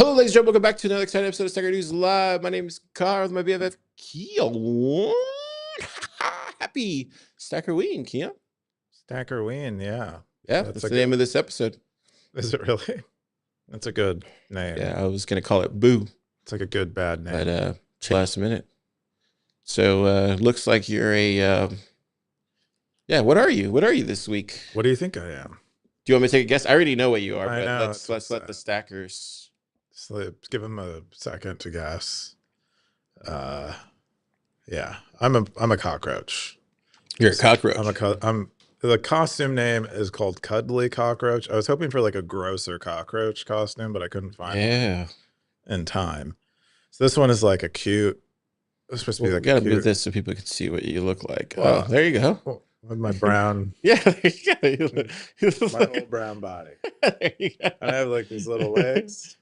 Hello, ladies and gentlemen. Welcome back to another exciting episode of Stacker.News Live. My name is Carl with my BFF, Keyan. Happy StackerWeen, Keyan. StackerWeen, yeah. Yeah, that's the name of this episode. Is it really? That's a good name. Yeah, I was going to call it Boo. It's like a good, bad name. But last minute. So looks like you're a, yeah, what are you? What are you this week? What do you think I am? Do you want me to take a guess? I already know what you are, but know, let's let the stackers. So give them a second to guess. Yeah, I'm a cockroach. You're a cockroach. The costume name is called Cuddly Cockroach. I was hoping for like a grosser cockroach costume, but I couldn't find one in time. So this one is like a cute. It's supposed to be like gotta move this so people can see what you look like. Well, oh, there you go. Well, with my brown, yeah, there you go. My little brown body. There you go. I have like these little legs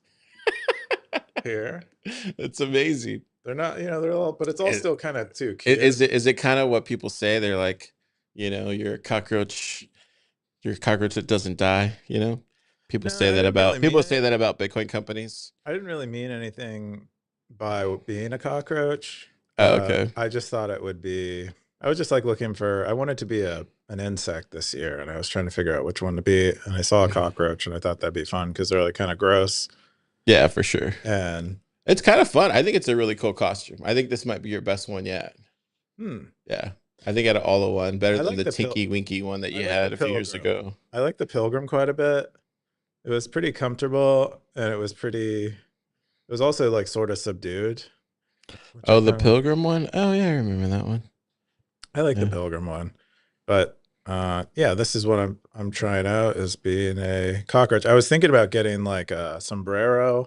here. It's amazing. They're not, they're a little, but it's all still kind of too cute. Is it kind of what people say? They're like, you're a cockroach that doesn't die. People say that about Bitcoin companies. I didn't really mean anything by being a cockroach. Oh, okay. I just thought it would be. I was just like looking for. I wanted to be an insect this year, and I was trying to figure out which one to be. And I saw a cockroach, and I thought that'd be fun because they're like kind of gross. Yeah, for sure. And it's kind of fun. I think it's a really cool costume. I think this might be your best one yet. Yeah. I think out of all the one, better than the Tinky Winky one that you had a few years ago. I like the Pilgrim quite a bit. It was pretty comfortable, and it was also like sort of subdued. Oh, the Pilgrim one? Oh yeah, I remember that one. I like the Pilgrim one. But yeah, this is what I'm trying out, is being a cockroach. I was thinking about getting like a sombrero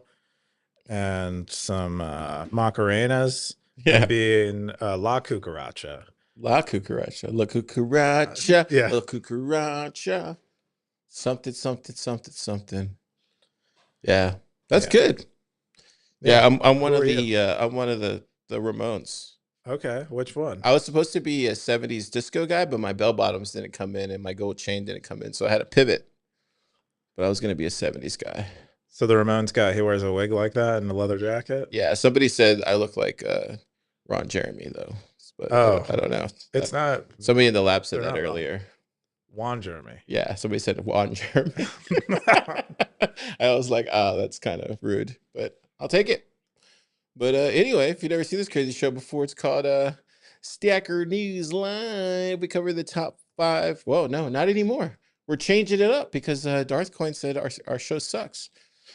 and some Macarenas, and being La Cucaracha. La Cucaracha. La Cucaracha. Yeah. La Cucaracha. Something. Yeah. That's good. Yeah, I'm one of the Ramones. Okay, which one? I was supposed to be a 70s disco guy, but my bell bottoms didn't come in and my gold chain didn't come in, so I had to pivot. But I was going to be a 70s guy. So the Ramones guy, he wears a wig like that and a leather jacket? Yeah, somebody said I look like Ron Jeremy, though. But I don't know. It's not. Somebody in the lab said that earlier. Juan Jeremy. Yeah, somebody said Juan Jeremy. I was like, oh, that's kind of rude, but I'll take it. But anyway, if you've never seen this crazy show before, it's called Stacker.News Live. We cover the top 5. Whoa, no, not anymore. We're changing it up because Darth Coin said our show sucks.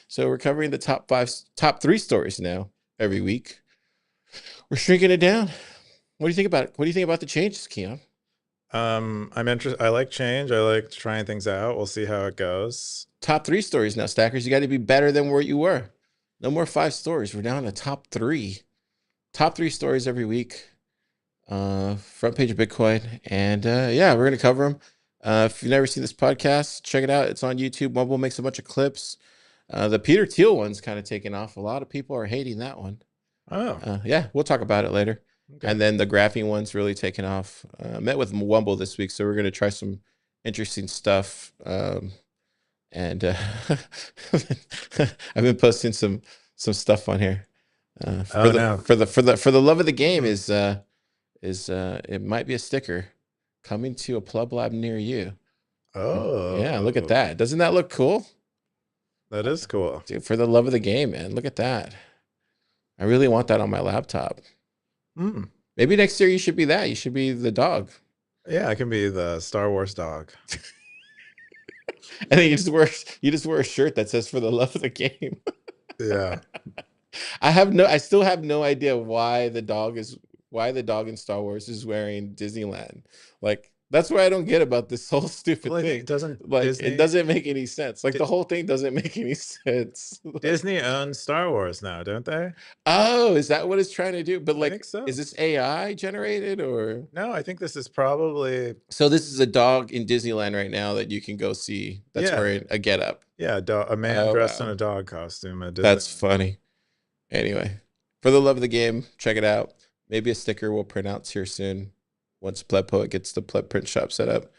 So we're covering the top 3 stories now every week. We're shrinking it down. What do you think about it? What do you think about the changes, Keyan? I'm interested. I like change. I like trying things out. We'll see how it goes. Top 3 stories now, Stackers. You got to be better than where you were. No more 5 stories. We're down to top 3. Top 3 stories every week. Front page of Bitcoin. And yeah, we're going to cover them. If you've never seen this podcast, check it out. It's on YouTube. Wumbo makes a bunch of clips. The Peter Thiel one's kind of taken off. A lot of people are hating that one. Oh. Yeah, we'll talk about it later. Okay. And then the graphene one's really taken off. Met with Wumbo this week, so we're going to try some interesting stuff. And I've been posting some stuff on here. For the love of the game is it might be a sticker coming to a Plub Lab near you. Oh yeah, look at that. Doesn't that look cool? That is cool. Dude, for the love of the game, man. Look at that. I really want that on my laptop. Maybe next year you should be that. You should be the dog. Yeah, I can be the Star Wars dog. And then you just wear a shirt that says "For the love of the game." Yeah. I still have no idea why the dog in Star Wars is wearing Disneyland. Like, that's what I don't get about this whole stupid thing. It doesn't make any sense. Like, the whole thing doesn't make any sense. Disney owns Star Wars now, don't they? Oh, is that what it's trying to do? But I think so. Is this AI generated or? No, I think this is probably. So this is a dog in Disneyland right now that you can go see. That's wearing a getup. Yeah, a man dressed in a dog costume. That's funny. Anyway, for the love of the game, check it out. Maybe a sticker will print out here soon once Pleb Poet gets the Pleb print shop set up.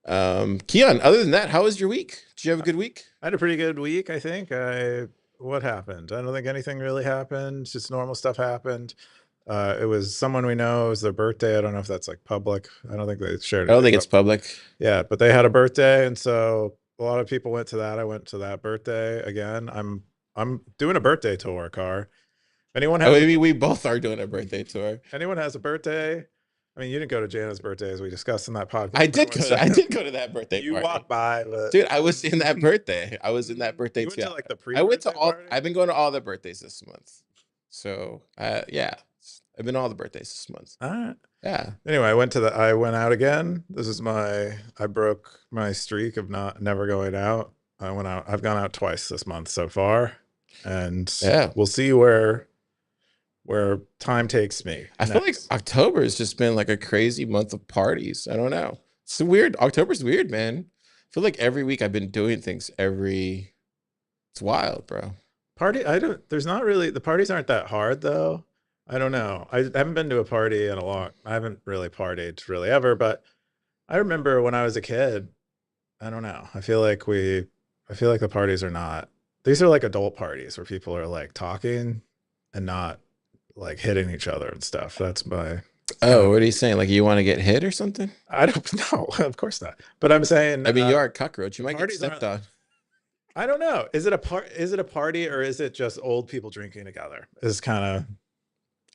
Keyan, other than that, how was your week? Did you have a good week? I had a pretty good week, I think. I what happened? I don't think anything really happened. Just normal stuff happened. It was someone we know. It was their birthday. I don't know if that's like public. I don't think they shared I don't it. think it's public. Yeah, but they had a birthday, and so a lot of people went to that. I went to that birthday again. I'm doing a birthday tour, Car. Anyone Oh, has maybe we both are doing a birthday tour. anyone has a birthday? I mean, you didn't go to Jana's birthday as we discussed in that podcast. I did go to that birthday You party. walked by, but Dude, I was in that birthday. I was in that birthday you went too. to like the I went to pre-birthday all. party? I've been going to all the birthdays this month. So, yeah, I've been to all the birthdays this month. All right. Yeah. Anyway, I went out again. This is I broke my streak of never going out. I went out. I've gone out twice this month so far, and Yeah. we'll see where time takes me. I feel like October has just been like a crazy month of parties. I don't know. It's weird. October's weird, man. I feel like every week I've been doing things it's wild, bro. There's not really, the parties aren't that hard though. I don't know. I haven't been to a party in I haven't really partied really ever, but I remember when I was a kid, I don't know. I feel like the parties these are like adult parties where people are like talking and not like hitting each other and stuff. That's my. Oh, what are you saying? Like you want to get hit or something? I don't know. Of course not. But I'm saying. I mean, you are a cockroach. You might get parties stepped on. I don't know. Is it a party or is it just old people drinking together? Is kind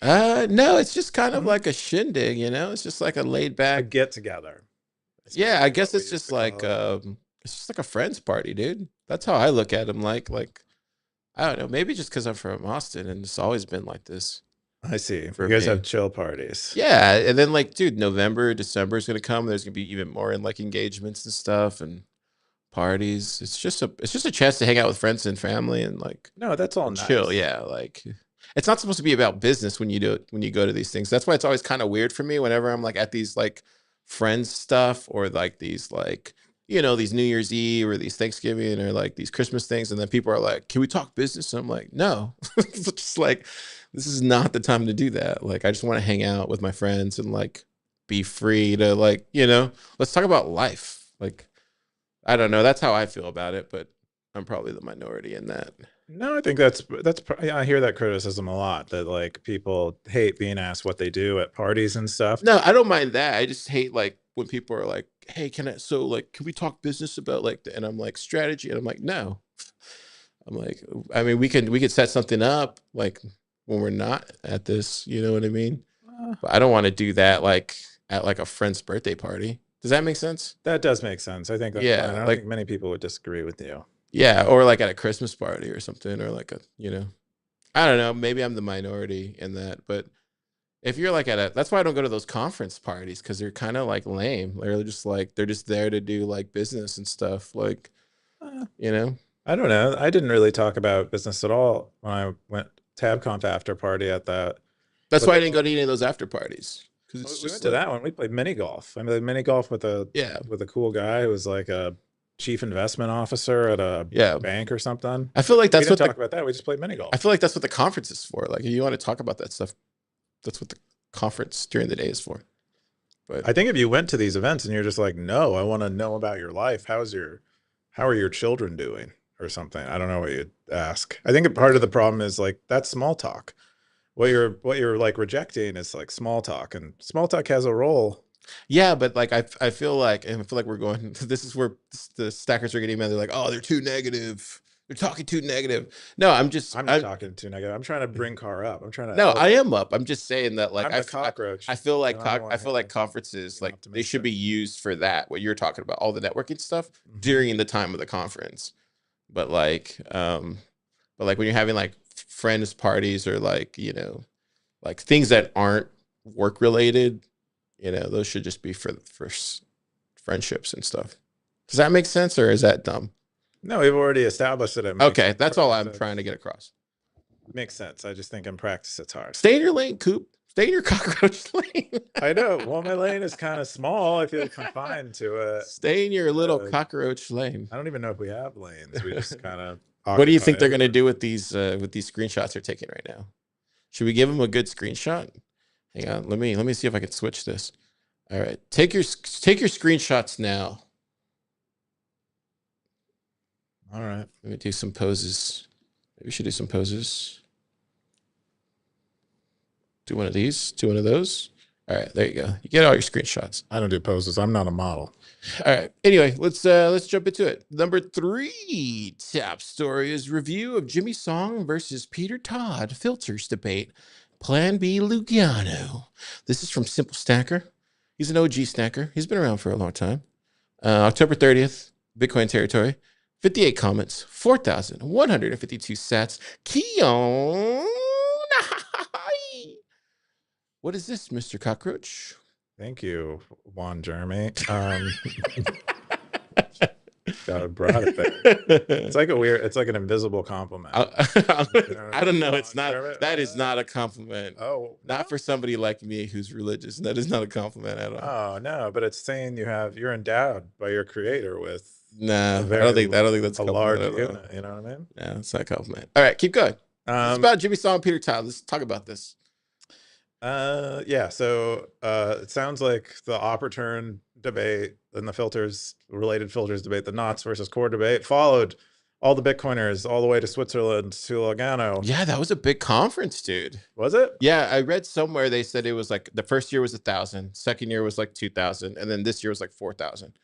of. No, it's just kind of like a shindig. It's just like a laid back get together. Yeah, I guess it's just like it's just like a friends party, dude. That's how I look at them. Like I don't know. Maybe just because I'm from Austin and it's always been like this. I see. For you guys me. have chill parties. Yeah, and then like, dude, November, December is gonna come. There's gonna be even more in like engagements and stuff and parties. It's just a chance to hang out with friends and family and like No, that's all nice. chill. Yeah, like it's not supposed to be about business when you go to these things. That's why it's always kind of weird for me whenever I'm like at these like friends stuff or like these like these New Year's Eve or these Thanksgiving or like these Christmas things, and then people are like, "Can we talk business?" And I'm like, "No," it's just like this is not the time to do that. Like I just want to hang out with my friends and like be free to like let's talk about life. Like I don't know. That's how I feel about it, but I'm probably the minority in that. No, I think I hear that criticism a lot, that like people hate being asked what they do at parties and stuff. No, I don't mind that. I just hate like when people are like, "Hey, can we talk business about like," and I'm like, strategy, and I'm like, no. I'm like, I mean, we could set something up like when we're not at this, you know what I mean? But I don't want to do that like at like a friend's birthday party. Does that make sense? That does make sense. I think that's fine. I don't think many people would disagree with you. Yeah, or like at a Christmas party or something, or like I don't know, maybe I'm the minority in that, but if you're like that's why I don't go to those conference parties, because they're kind of like lame. They're just there to do like business and stuff, like I don't know. I didn't really talk about business at all when I went TabConf after party at that. That's why I didn't go to any of those after parties. Because we went to that one. We played mini golf. I mean, mini golf with a cool guy who was like a chief investment officer at a bank or something. I feel like that's what talk about that. We just played mini golf. I feel like that's what the conference is for. Like, if you want to talk about that stuff, that's what the conference during the day is for. But I think if you went to these events and you're just like, no, I want to know about your life. How are your children doing or something? I don't know what you'd ask. I think part of the problem is like that's small talk. What you're like rejecting is like small talk, and small talk has a role. Yeah, but like I feel like we're going. This is where the stackers are getting mad. They're like, "Oh, they're too negative. They're talking too negative." No, I'm not talking too negative. I'm trying to bring Car up. I'm trying to. No, I am up. I'm just saying that like I'm the cockroach. I feel like conferences like they should be used for that. What you're talking about, all the networking stuff during the time of the conference. But like when you're having like friends parties or like like things that aren't work related, those should just be for friendships and stuff. Does that make sense, or is that dumb? No, we've already established it. Okay, that's all I'm trying to get across. Makes sense. I just think in practice it's hard. Stay in your lane, Coop. Stay in your cockroach lane. I know. Well, my lane is kind of small. I feel confined to it. Stay in your little cockroach lane. I don't even know if we have lanes. We just kind of. What do you think they're gonna do with these screenshots they're taking right now? Should we give them a good screenshot? Hang on, let me see if I can switch this. All right, take your screenshots now. All right, let me do some poses. Maybe we should do some poses. Do one of these. Do one of those. All right, there you go. You get all your screenshots. I don't do poses. I'm not a model. All right. Anyway, let's jump into it. Number 3 top story is review of Jimmy Song versus Peter Todd filters debate. Plan B Lugano. This is from Simple Stacker. He's an OG stacker. He's been around for a long time. October 30th, Bitcoin territory. 58 comments, 4,152 sats. Keyan. What is this, Mr. Cockroach? Thank you, Juan Jeremy. God brought it there. It's like an invisible compliment. I don't know. It's not. That is not a compliment. Oh, not for somebody like me who's religious. That is not a compliment at all. Oh no, but it's saying you're endowed by your creator with. Nah, I don't think that's a large unit. All. You know what I mean? Yeah, it's not a compliment. All right, keep going. It's about Jimmy Song, Peter Todd. Let's talk about this. Yeah. So it sounds like the Opportune debate and the related filters debate, the knots versus core debate, followed all the Bitcoiners all the way to Switzerland to Lugano. Yeah, that was a big conference, dude. Was it? Yeah, I read somewhere they said it was like the first year was 1,000, second year was like 2,000, and then this year was like 4,000.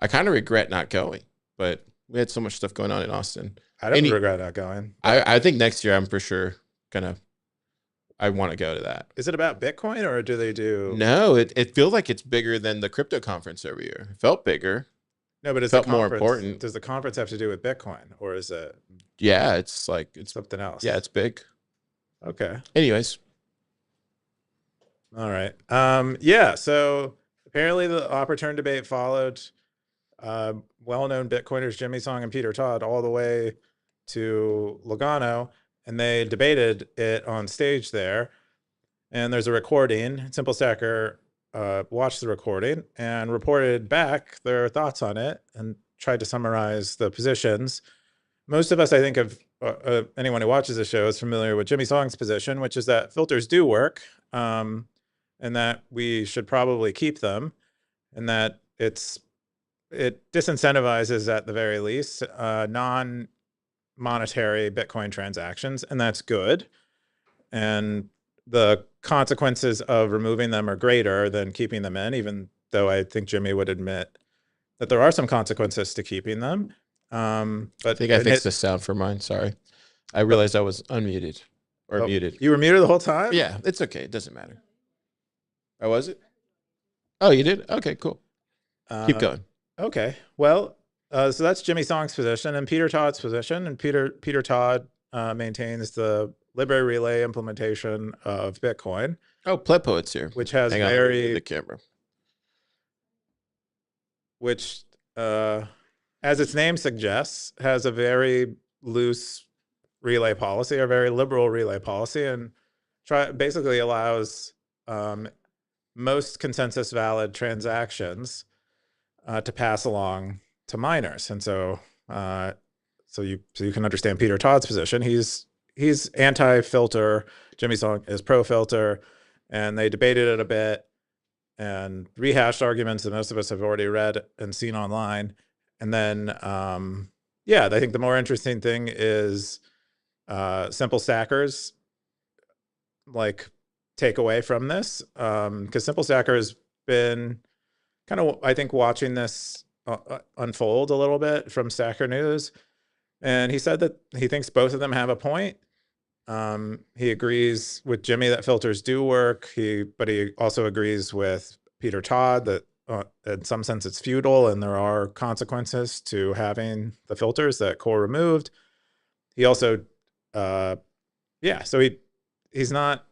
I kind of regret not going, but we had so much stuff going on in Austin. I don't regret not going. I think next year I'm for sure I want to go to that. Is it about Bitcoin or do they do? No, it feels like it's bigger than the crypto conference every year. It felt bigger. No, but felt more important. Does the conference have to do with Bitcoin or is it? Yeah, it's like it's something else. Yeah, it's big. Okay. Anyways. All right. Yeah. So apparently the Opportune debate followed well-known Bitcoiners Jimmy Song and Peter Todd all the way to Lugano, and they debated it on stage there. And there's a recording. Simple Stacker watched the recording and reported back their thoughts on it and tried to summarize the positions. Most of us, I think, anyone who watches the show is familiar with Jimmy Song's position, which is that filters do work, and that we should probably keep them, and that it disincentivizes, at the very least, non-monetary Bitcoin transactions, and that's good. And the consequences of removing them are greater than keeping them in, even though I think Jimmy would admit that there are some consequences to keeping them. But I think I fixed the sound for mine. Sorry. I realized I was unmuted or muted. You were muted the whole time? Yeah, it's okay. It doesn't matter. Oh, was it? Oh, you did? Okay, cool. Keep going. Okay. Well, so that's Jimmy Song's position and Peter Todd's position. And Peter Todd maintains the Library Relay implementation of Bitcoin. Oh, Pleb Poet's here. Which has the camera. Which, as its name suggests, has a very loose relay policy, a very liberal relay policy, and basically allows most consensus valid transactions to pass along to miners. And so so you can understand Peter Todd's position. He's anti-filter. Jimmy Song is pro-filter, and they debated it a bit and rehashed arguments that most of us have already read and seen online. And then, yeah, I think the more interesting thing is Simple Stacker's takeaway from this, because Simple Stacker has been kind of, I think, watching this unfold a little bit from Stacker.News. And he said that he thinks both of them have a point. He agrees with Jimmy that filters do work. But he also agrees with Peter Todd that in some sense it's futile and there are consequences to having the filters that core removed. He also, yeah, so he's not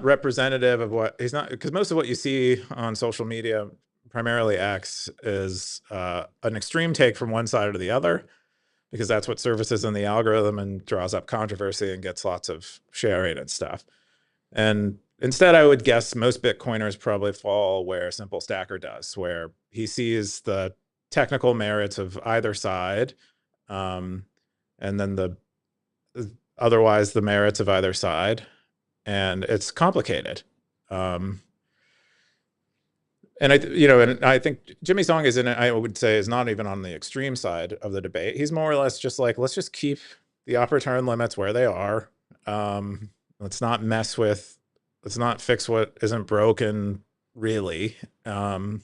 representative of because most of what you see on social media, primarily X, is an extreme take from one side or the other, because that's what surfaces in the algorithm and draws up controversy and gets lots of sharing and stuff. And instead, I would guess most Bitcoiners probably fall where Simple Stacker does, where he sees the technical merits of either side, and then otherwise the merits of either side. And it's complicated. And I think Jimmy Song is I would say is not even on the extreme side of the debate. He's more or less just like, let's just keep the upper turn limits where they are. Let's not fix what isn't broken, really. And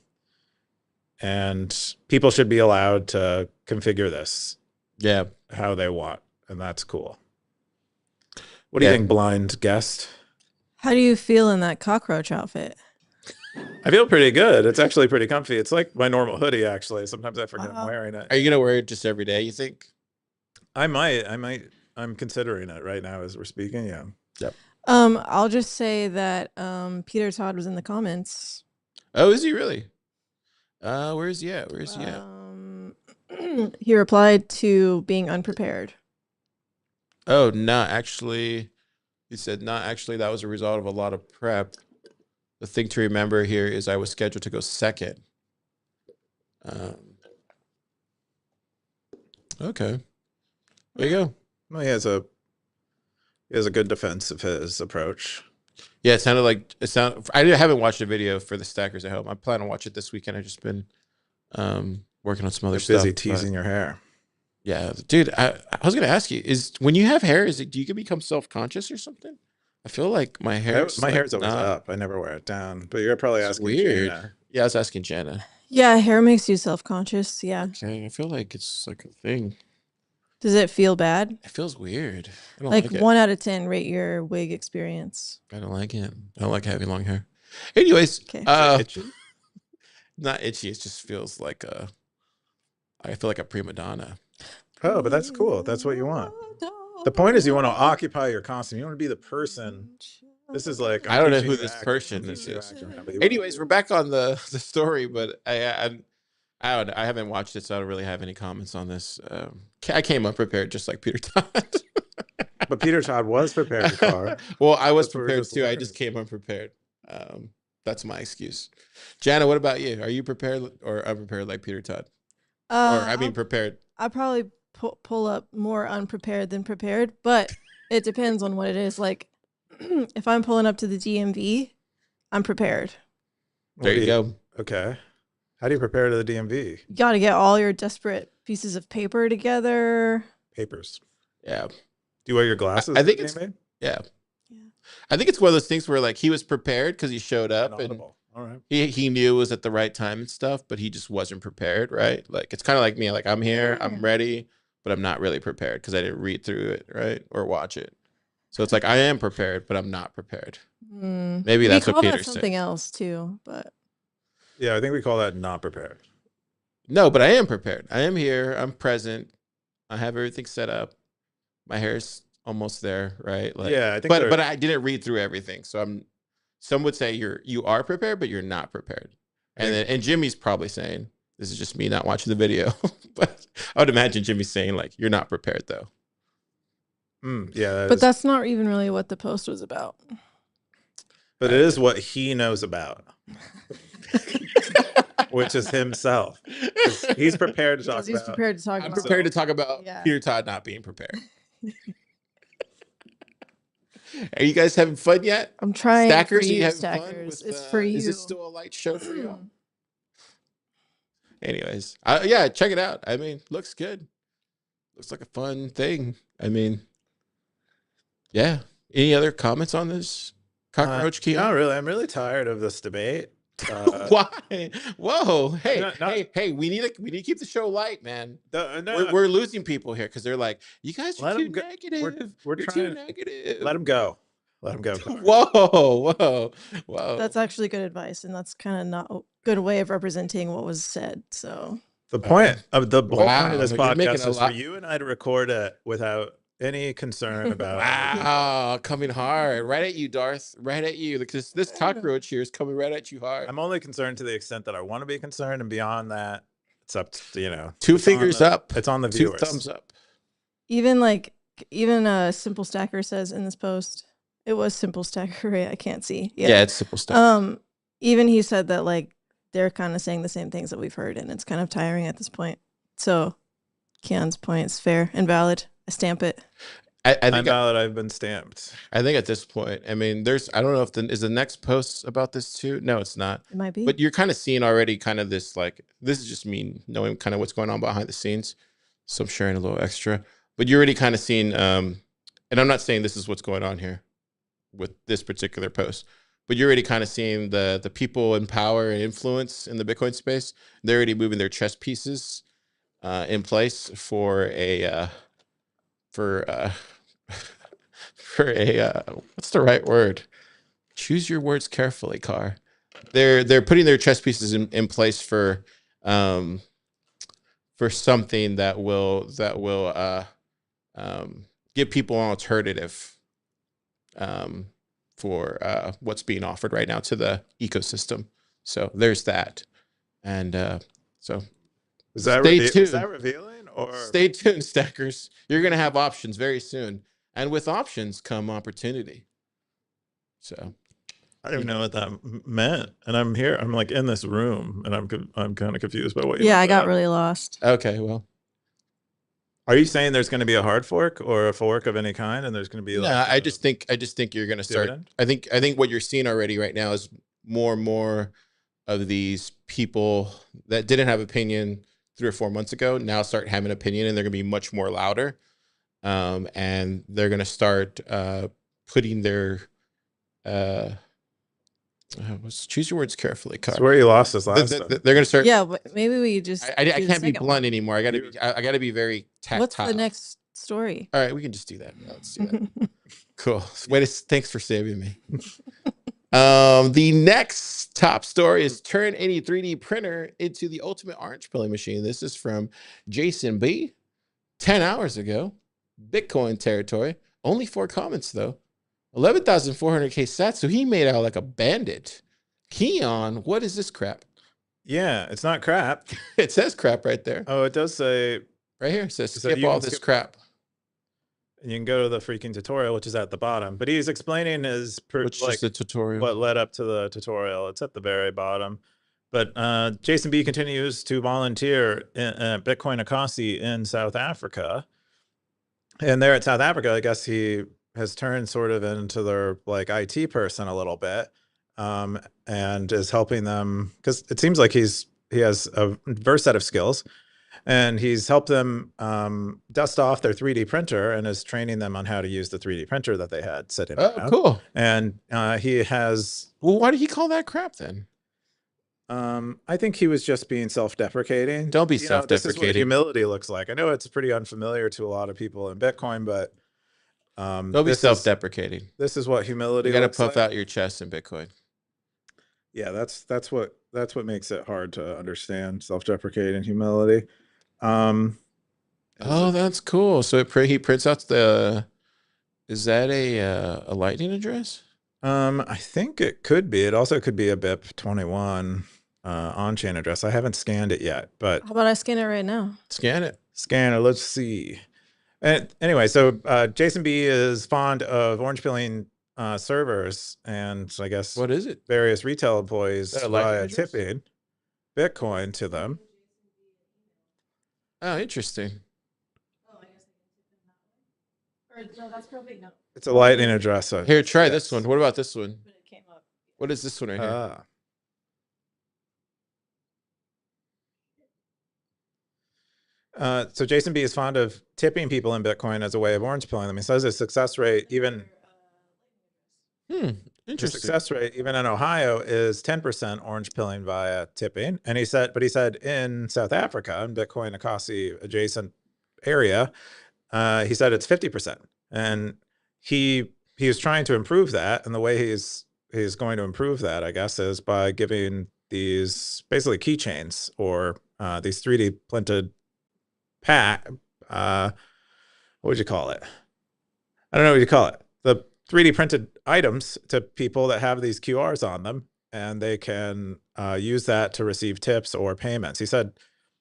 people should be allowed to configure this how they want, and that's cool. What do you think, blind guest? How do you feel in that cockroach outfit? I feel pretty good. It's actually pretty comfy. It's like my normal hoodie, actually. Sometimes I forget I'm wearing it. Are you gonna wear it just every day, you think? I might. I'm considering it right now as we're speaking. Yeah. Yep. I'll just say that Peter Todd was in the comments. Oh, is he really? Where is he at? Where is he at? He replied to being unprepared. Oh, not actually. He said, not actually. That was a result of a lot of prep. The thing to remember here is I was scheduled to go second. Okay. There you go. Well, he has a good defense of his approach. Yeah, it sounded like I haven't watched the video for the stackers at home. I plan on watch it this weekend. I've just been working on some other stuff. Busy teasing your hair. Yeah, dude. I was gonna ask you: is when you have hair, do you become self-conscious or something? I feel like my hair. My hair's always up. I never wear it down. But you're probably asking weird. Gina. Yeah, I was asking Jenna. Yeah, hair makes you self-conscious. Yeah. Okay, I feel like it's like a thing. Does it feel bad? It feels weird. I don't like 1 out of 10, rate your wig experience. I don't like it. I don't like having long hair. Anyways, itchy? Not itchy. It just feels like I feel like a prima donna. Oh, but that's cool. That's what you want. The point is you want to occupy your costume. You want to be the person. This is like, I don't know who this person is. Anyways, we're back on the story, but I don't know. I haven't watched it, so I don't really have any comments on this. I came unprepared, just like Peter Todd. But Peter Todd was prepared. Well, I was prepared too. I just came unprepared. That's my excuse. Jana, what about you? Are you prepared or unprepared like Peter Todd? Prepared. I probably pull up more unprepared than prepared, but it depends on what it is. Like, if I'm pulling up to the DMV, I'm prepared. There you go. Okay. How do you prepare to the DMV? You got to get all your desperate pieces of paper together. Papers. Yeah. Do you wear your glasses? I think it's yeah. I think it's one of those things where like he was prepared because he showed up and all right. He knew it was at the right time and stuff, but he just wasn't prepared, right? Like it's kind of like me, like I'm here, I'm ready, but I'm not really prepared because I didn't read through it, right? Or watch it. So it's like I am prepared, but I'm not prepared. Maybe that's what Peter's saying. Something else too, but yeah, I think we call that not prepared. No, but I am prepared. I am here. I'm present. I have everything set up. My hair's almost there, right? Like, yeah, I think. But I didn't read through everything, so some would say you are prepared, but you're not prepared. And Jimmy's probably saying this is just me not watching the video. But I would imagine Jimmy's saying like you're not prepared though. Yeah, but that's not even really what the post was about. But it is what he knows about, which is himself. He's prepared to talk about. I'm prepared to talk about Peter Todd not being prepared. Are you guys having fun yet? I'm trying. Stackers, for you, are you having Stackers. fun with, it's for you. Is it still a light show for you? Anyways, yeah, check it out. I mean, looks good. Looks like a fun thing. I mean, yeah. Any other comments on this? Cockroach Keyan? Not really. I'm really tired of this debate. Why? Whoa! Hey! We need to keep the show light, man. We're losing people here because they're like, you guys are too negative. We're too negative. Let them go. Let them go. Whoa! That's actually good advice, and that's kind of not a good way of representing what was said. So the point of this podcast is for you and I to record it without any concern about coming hard right at you, Darth, right at you, because this cockroach here is coming right at you hard. I'm only concerned to the extent that I want to be concerned, and beyond that it's up to two fingers up. It's on the viewers. 2 thumbs up. Even a Simple Stacker says in this post, it was Simple Stacker, right? I can't see. Yeah, it's Simple Stacker. Even he said that like they're kind of saying the same things that we've heard, and it's kind of tiring at this point. So Keyan's point is fair and valid. I stamp it. I think now that I've been stamped. I think at this point, I mean, I don't know if is the next post about this too. No, it's not. It might be. But you're kind of seeing already kind of this, like, this is just me knowing kind of what's going on behind the scenes. So I'm sharing a little extra, but you're already kind of seeing, and I'm not saying this is what's going on here with this particular post, but you're already kind of seeing the people in power and influence in the Bitcoin space. They're already moving their chess pieces in place for a what's the right word? Choose your words carefully, Car. They're putting their chess pieces in place for something that will give people an alternative for what's being offered right now to the ecosystem. So there's that. And so stay tuned. Is that revealing? Or stay tuned, stackers. You're going to have options very soon. And with options come opportunity. So I don't even know what that meant. And I'm here. I'm like in this room, and I'm kind of confused by what you. Yeah, I got really lost. Okay, well. Are you saying there's going to be a hard fork or a fork of any kind, and there's going to be? Like, I just think you're going to start. I think what you're seeing already right now is more and more of these people that didn't have opinion 3 or 4 months ago now start having an opinion, and they're going to be much more louder. And they're going to start putting their choose your words carefully. That's where you lost us last time. They're going to start. Yeah, but maybe we just. I can't be blunt anymore. I got to be very tactile. What's the next story? All right, we can just do that. Let's do that. Cool. Thanks for saving me. The next top story is turn any 3D printer into the ultimate orange pilling machine. This is from Jason B. 10 hours ago. Bitcoin territory. Only 4 comments though. 11,400K sats. So he made out like a bandit. Keyan, what is this crap? Yeah, it's not crap. It says crap right there. Oh, it does say right here. It says skip all this crap. You can go to the freaking tutorial, which is at the bottom. But he's explaining which is the tutorial. What led up to the tutorial. It's at the very bottom. But Jason B continues to volunteer at Bitcoin Akasi in South Africa. And there at South Africa, I guess he has turned sort of into their like IT person a little bit, and is helping them because it seems like he has a diverse set of skills, and he's helped them dust off their 3D printer and is training them on how to use the 3D printer that they had sitting around. Oh, cool. And he has. Well, why did he call that crap then? I think he was just being self-deprecating. Don't be self-deprecating. This is what humility looks like. I know it's pretty unfamiliar to a lot of people in Bitcoin, but don't be self-deprecating. This is what humility. You got to puff out your chest in Bitcoin. Yeah, that's what makes it hard to understand, self-deprecating humility. Oh, that's cool. So he prints out the. Is that a Lightning address? I think it could be. It also could be a BIP21 on-chain address. I haven't scanned it yet, but how about I scan it right now? Scan it. Scan it. Let's see. And anyway, so Jason B is fond of orange pilling servers, and I guess what is it? Various retail employees via tipping Bitcoin to them. Oh, interesting. Oh, I guess I can tip them that way. Or no, that's probably no. It's a Lightning address. Here, try this one. What about this one? But it came up. What is this one right here? So Jason B is fond of tipping people in Bitcoin as a way of orange pilling them. He says his success rate even interesting. The success rate even in Ohio is 10% orange pilling via tipping. And he said in South Africa, in Bitcoin Akasi adjacent area, he said it's 50%. And he is trying to improve that, and the way he's going to improve that, I guess, is by giving these basically keychains or these 3D printed what would you call it? I don't know what you call it. The 3D printed items to people that have these QRs on them, and they can use that to receive tips or payments. He said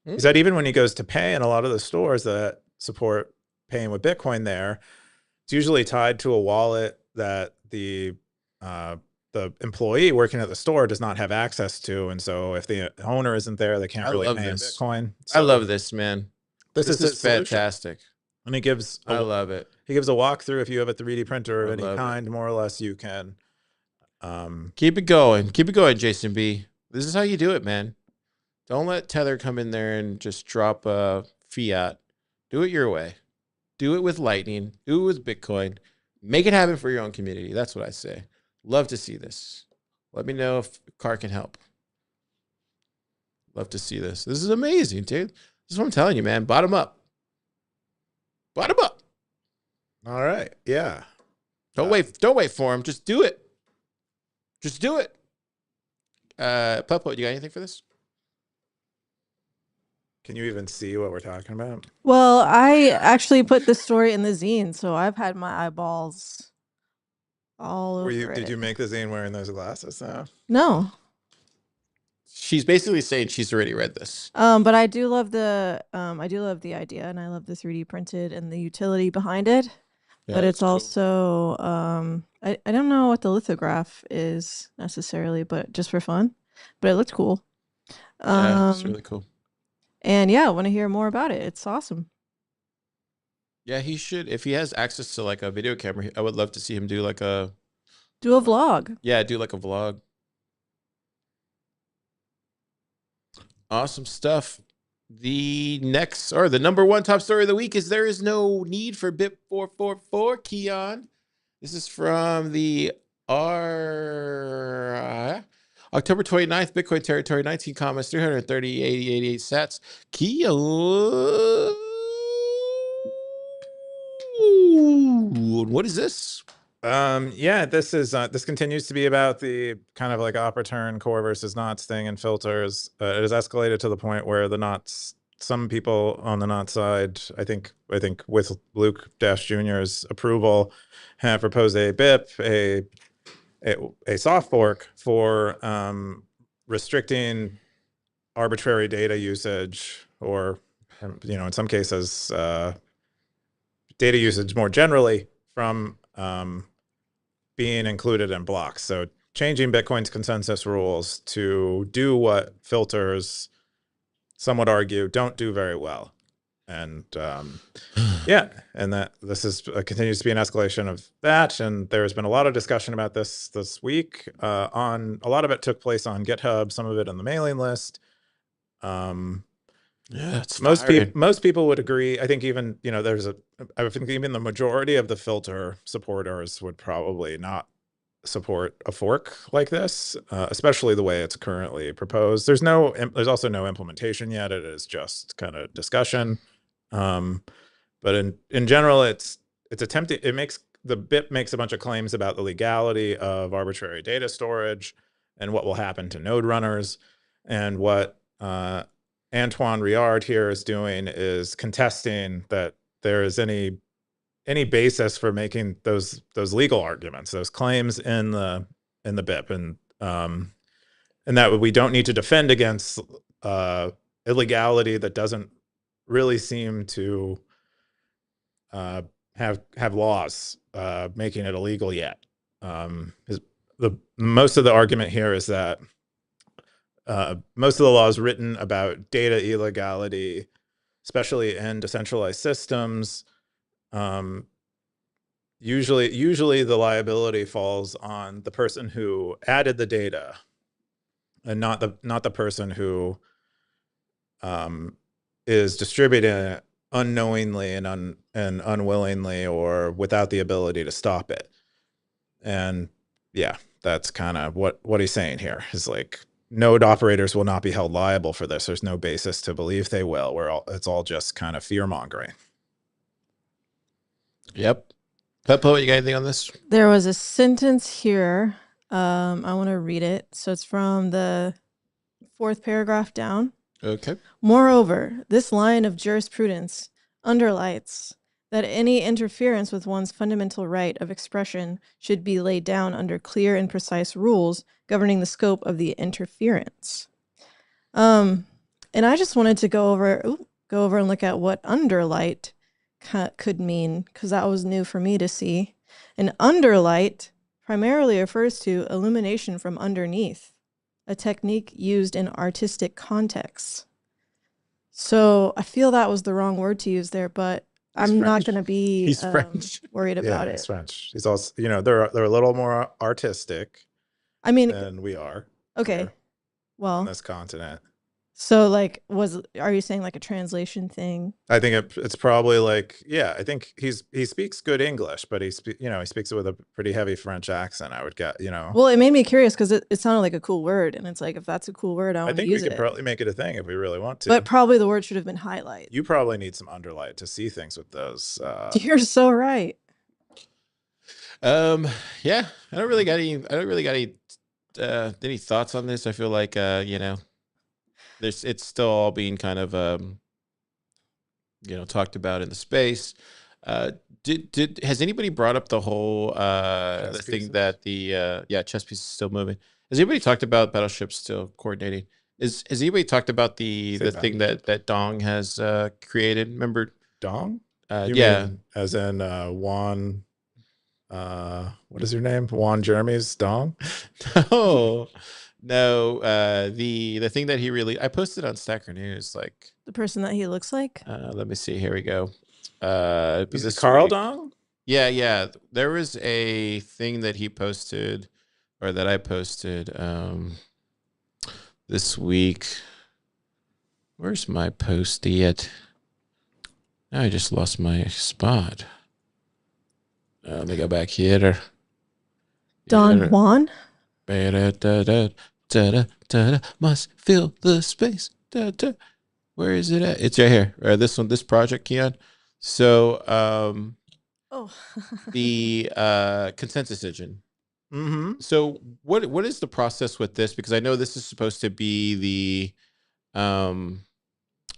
even when he goes to pay in a lot of the stores that support paying with Bitcoin there, it's usually tied to a wallet that the employee working at the store does not have access to. And so if the owner isn't there, they can't really pay in Bitcoin. So I love this, man. This is fantastic. And he gives I love it. he gives a walkthrough. If you have a 3D printer of I any love it. kind, more or less, you can. Keep it going. Keep it going, Jason B. This is how you do it, man. Don't let Tether come in there and just drop fiat. Do it your way. Do it with Lightning. Do it with Bitcoin. Make it happen for your own community. That's what I say. Love to see this. Let me know if Car can help. Love to see this. This is amazing, dude. This is what I'm telling you, man. Bottom up. Bottom up. All right. Yeah. Don't wait for him. Just do it. Just do it. Puppo, you got anything for this? Can you even see what we're talking about? Well, I actually put this story in the zine, so I've had my eyeballs all over it. Did you make the zine wearing those glasses now? No. She's basically saying she's already read this. But I do love the idea, and I love the 3D printed and the utility behind it. Yeah, but it's cool. also I don't know what the lithograph is necessarily, but just for fun. But it looked cool. Yeah, it's really cool. And yeah, I want to hear more about it. It's awesome. Yeah, he should. If he has access to like a video camera, I would love to see him do like a vlog. Yeah, do like a vlog. Awesome stuff. The number one top story of the week is there is no need for BIP 444, Keyan. This is from the October 29th, Bitcoin territory, 19 comments, 330, 80, 88 sats. Keyan. What is this? Yeah, this continues to be about the kind of like op-return core versus knots thing and filters. It has escalated to the point where the knots, some people on the knot side, I think with Luke Dash Jr.'s approval, have proposed a BIP, a soft fork for restricting arbitrary data usage, or in some cases data usage more generally from being included in blocks. So changing Bitcoin's consensus rules to do what filters, some would argue, don't do very well. And yeah, and that this is continues to be an escalation of that. And there's been a lot of discussion about this week. On a lot of it took place on GitHub, some of it on the mailing list. Yeah, it's most people would agree. I think even I think even the majority of the filter supporters would probably not support a fork like this, especially the way it's currently proposed. There's also no implementation yet. It is just kind of discussion. But in general, it's attempting. The BIP makes a bunch of claims about the legality of arbitrary data storage and what will happen to node runners, and what Antoine Riard here is doing is contesting that there is any basis for making those legal arguments, those claims in the BIP, and that we don't need to defend against illegality that doesn't really seem to have laws making it illegal yet. Most of the argument here is that most of the laws written about data illegality, especially in decentralized systems, usually the liability falls on the person who added the data, and not the person who is distributing it unknowingly and unwillingly, or without the ability to stop it. And yeah, that's kind of what he's saying here is like, node operators will not be held liable for this. There's no basis to believe they will. It's all just kind of fear mongering. Yep. Peppo, you got anything on this? There was a sentence here. I want to read it. So it's from the 4th paragraph down. Okay. Moreover, this line of jurisprudence underlights that any interference with one's fundamental right of expression should be laid down under clear and precise rules governing the scope of the interference. And I just wanted to go over and look at what underlight could mean, because that was new for me to see. And underlight primarily refers to illumination from underneath, a technique used in artistic contexts. So I feel that was the wrong word to use there, but I'm not French. going to be He's French. worried about He's it. French. He's also, you know, they're a little more artistic I mean, than we are. okay. Here Well, on this continent. so like, are you saying like a translation thing? I think it's probably like, yeah, I think he speaks good English, but he speaks it with a pretty heavy French accent, I would get, you know. Well, it made me curious because it sounded like a cool word. And it's like, if that's a cool word, I I want to think we use could it. probably make it a thing if we really want to. But probably the word should have been highlight. You probably need some underlight to see things with those. You're so right. Yeah, I don't really got any thoughts on this. I feel like you know, it's still all being kind of you know, talked about in the space. Has anybody brought up the whole the thing pieces? that the chess piece is still moving? Has anybody talked about battleships still coordinating? Has anybody talked about the thing that Dong has created? Remember Dong? You yeah, mean as in Juan, what is your name? Juan Jeremy's Dong? No, the thing that he really, I posted on Stacker.News, like The person that he looks like. let me see, here we go. Is this it Carl week. Dong? Yeah, there was a thing that he posted, or that I posted this week. Where's my postie at? Now I just lost my spot. Let me go back here. Don Juan? Must fill the space. Where is it at? It's right here. This one, this project, Keyan. So the consensus engine. Mm-hmm. So what is the process with this? Because I know this is supposed to be the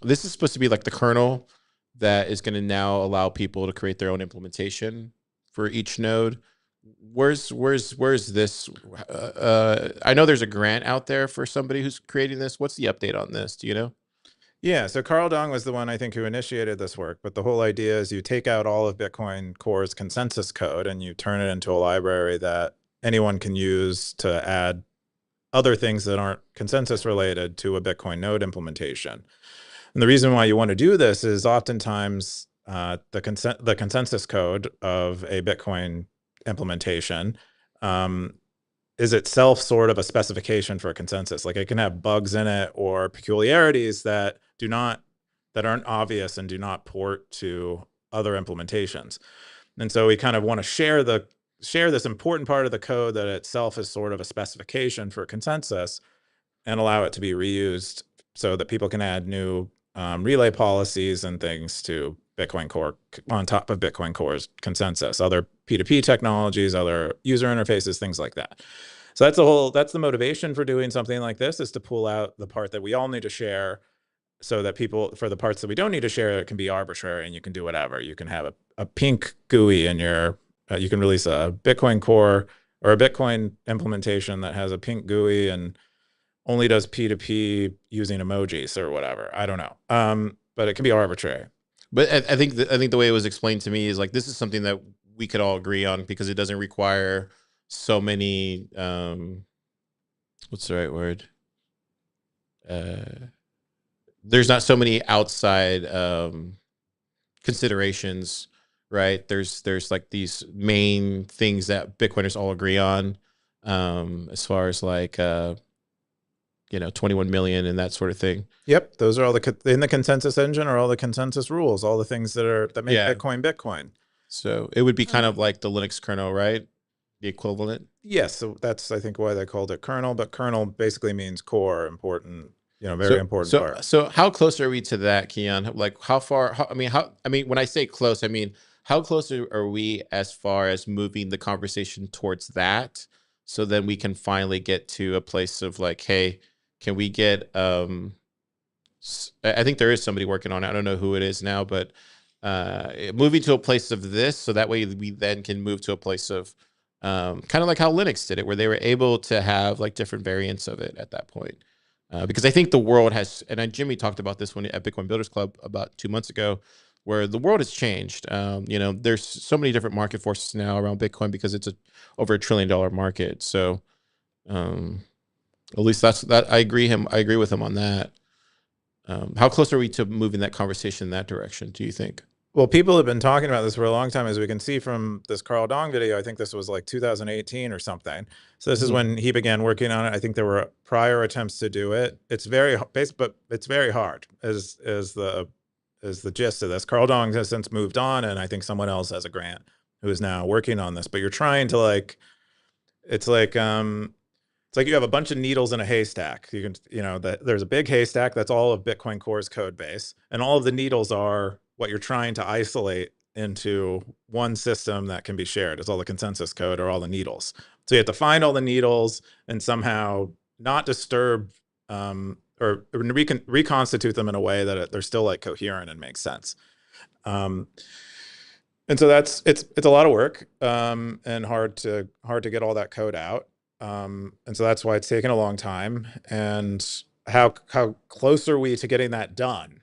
this is supposed to be like the kernel that is going to now allow people to create their own implementation for each node. Where's this? I know there's a grant out there for somebody who's creating this. What's the update on this? Do you know? Yeah, so Carl Dong was the one, I think, who initiated this work. But the whole idea is you take out all of Bitcoin Core's consensus code and you turn it into a library that anyone can use to add other things that aren't consensus related to a Bitcoin node implementation. And the reason why you want to do this is oftentimes the consensus code of a Bitcoin implementation is itself sort of a specification for a consensus. Like it can have bugs in it or peculiarities that aren't obvious and do not port to other implementations. And so we kind of want to share this important part of the code that itself is sort of a specification for consensus and allow it to be reused so that people can add new relay policies and things to Bitcoin Core on top of Bitcoin Core's consensus, other P2P technologies, other user interfaces, things like that. So that's the motivation for doing something like this, is to pull out the part that we all need to share so that people, for the parts that we don't need to share, it can be arbitrary and you can do whatever. You can have a pink GUI in your, you can release a Bitcoin Core or a Bitcoin implementation that has a pink GUI and only does P2P using emojis or whatever. I don't know. But it can be arbitrary. But I think the way it was explained to me is like, this is something that we could all agree on because it doesn't require so many, what's the right word? There's not so many outside considerations, right? There's like these main things that Bitcoiners all agree on, as far as like, 21 million and that sort of thing. Yep, those are all in the consensus engine are all the consensus rules, all the things that make Bitcoin. So it would be kind of like the Linux kernel, right? The equivalent. Yes, so that's, I think, why they called it kernel. But kernel basically means core, important, very important part. So how close are we to that, Keyan? Like how far? When I say close, I mean how close are we as far as moving the conversation towards that? So then we can finally get to a place of like, hey, can we get? I think there is somebody working on it. I don't know who it is now, but moving to a place of this, so that way we then can move to a place of kind of like how Linux did it, where they were able to have like different variants of it at that point. Because I think the world has, and Jimmy talked about this one at Bitcoin Builders Club about 2 months ago, where the world has changed. There's so many different market forces now around Bitcoin because it's over $1 trillion market. So at least that's I agree with him on that. How close are we to moving that conversation in that direction, do you think? Well, people have been talking about this for a long time, as we can see from this Carl Dong video. I think this was like 2018 or something. So this is when he began working on it. I think there were prior attempts to do it. It's very basic, but it's very hard. Is the gist of this? Carl Dong has since moved on, and I think someone else has a grant who is now working on this. But you're trying to like, it's like you have a bunch of needles in a haystack. You can, there's a big haystack that's all of Bitcoin Core's code base, and all of the needles are what you're trying to isolate into one system that can be shared. It's all the consensus code or all the needles. So you have to find all the needles and somehow not disturb or reconstitute them in a way that they're still like coherent and make sense. And so it's a lot of work and hard to get all that code out. And so that's why it's taken a long time. And how close are we to getting that done?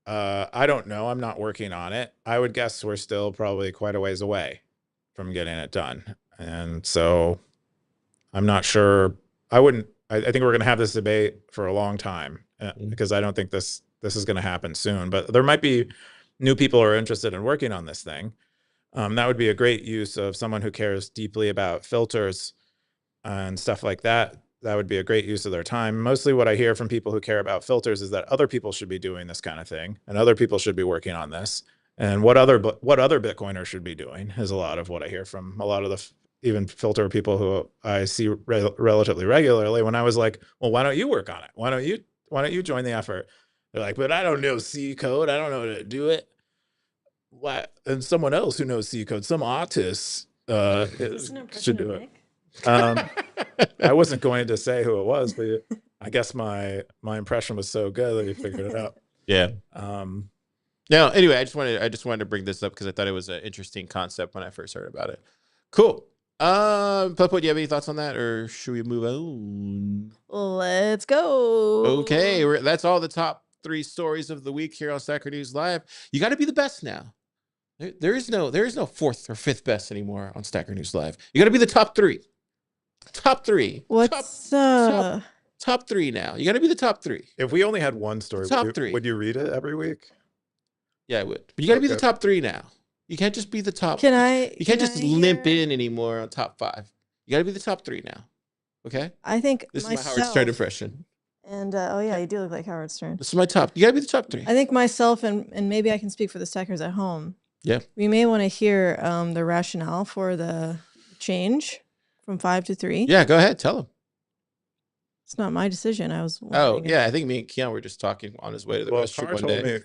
I don't know. I'm not working on it. I would guess we're still probably quite a ways away from getting it done. And so I'm not sure. I think we're going to have this debate for a long time because I don't think this is going to happen soon. But there might be new people who are interested in working on this thing. That would be a great use of someone who cares deeply about filters and stuff like that. That would be a great use of their time. Mostly what I hear from people who care about filters is that other people should be doing this kind of thing, and other people should be working on this. And what other Bitcoiners should be doing is a lot of what I hear from a lot of the even filter people who I see relatively regularly. When I was like, well, why don't you work on it? Why don't you join the effort? They're like, but I don't know C code. I don't know how to do it. Why? And someone else who knows C code, some artist should do it. I wasn't going to say who it was, but I guess my impression was so good that you figured it out. Yeah. No, anyway, I just wanted to bring this up because I thought it was an interesting concept when I first heard about it. Cool. Puppo, do you have any thoughts on that, or should we move on? Let's go. Okay, that's all the top 3 stories of the week here on Stacker.News Live. You got to be the best now. There is no 4th or 5th best anymore on Stacker.News Live. You got to be the top 3. Top 3. What's top 3 now? You got to be the top 3. If we only had one story, would you read it every week? Yeah, I would. But you got to be the top 3 now. You can't just be the top. You can't just limp in anymore on top 5. You got to be the top 3 now. Okay. I think this is my Howard Stern impression. And oh yeah, you do look like Howard Stern. This is my top. You got to be the top 3. I think myself and maybe I can speak for the stackers at home. Yeah. We may want to hear the rationale for the change from 5 to 3. Yeah, go ahead. Tell him. It's not my decision. I was. Oh yeah, I think me and Keyan were just talking on his way to the restroom one day.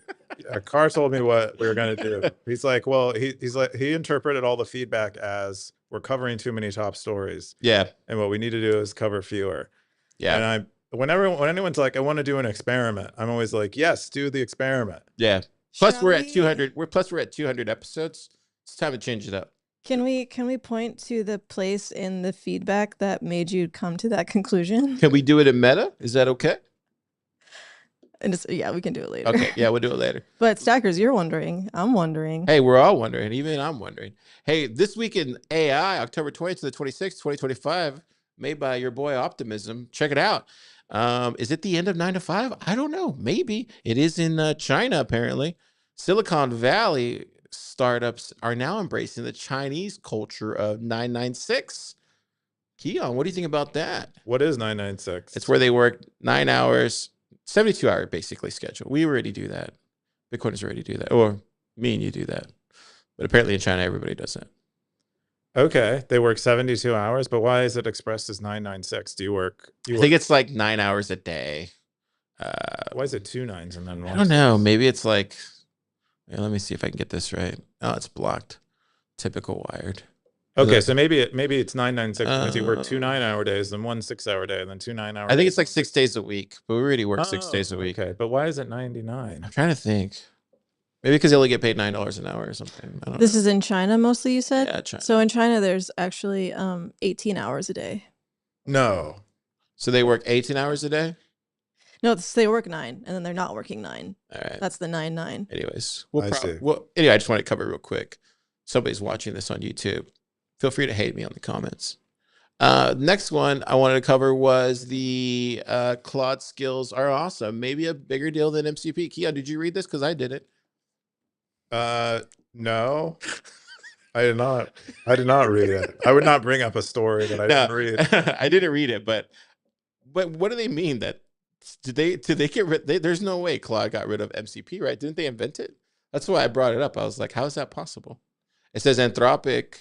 Carr told me what we were going to do. He's like, well, he interpreted all the feedback as we're covering too many top stories. Yeah, and what we need to do is cover fewer. Yeah, and when anyone's like, I want to do an experiment, I'm always like, yes, do the experiment. Yeah. Plus we're at 200. We're at 200 episodes. It's time to change it up. Can we point to the place in the feedback that made you come to that conclusion? Can we do it in meta? Is that okay? And yeah, we can do it later. Okay, yeah, we'll do it later. But stackers, you're wondering. I'm wondering. Hey, we're all wondering. Even I'm wondering. Hey, this week in AI, October 20th to the 26th, 2025, made by your boy Optimism. Check it out. Is it the end of 9 to 5? I don't know. Maybe. It is in China, apparently. Silicon Valley startups are now embracing the Chinese culture of 996. Keyan, what do you think about that? What is 996? It's where they work 9 hours, 72-hour basically schedule. We already do that. Bitcoiners already do that. Or me and you do that. But apparently in China, everybody does that. Okay. They work 72 hours, but why is it expressed as 996? I think it's like 9 hours a day. Why is it 2 9s and then 1? I don't know. Maybe it's like, let me see if I can get this right. Oh, it's blocked. Typical Wired. Okay, so maybe it's 996 because you work 2 9-hour days, then 1 6-hour day, and then 2 9-hour. I think it's like 6 days a week, but we already work 6 days a week. Okay, but why is it 99? I'm trying to think. Maybe because they only get paid $9 an hour or something. I don't know. Is in China mostly, you said? Yeah, China. So in China, there's actually 18 hours a day. No. So they work 18 hours a day? No, they work 9, and then they're not working 9. All right. That's the 9-9. Anyways, anyway, I just want to cover real quick. Somebody's watching this on YouTube. Feel free to hate me on the comments. Next one I wanted to cover was the Claude Skills are awesome. Maybe a bigger deal than MCP. Keyan, did you read this? Because I did it. No, I did not. I did not read it. I would not bring up a story that I didn't read. I didn't read it, but what do they mean that did they get rid? There's no way Claude got rid of MCP, right? Didn't they invent it? That's why I brought it up. I was like, how is that possible? It says Anthropic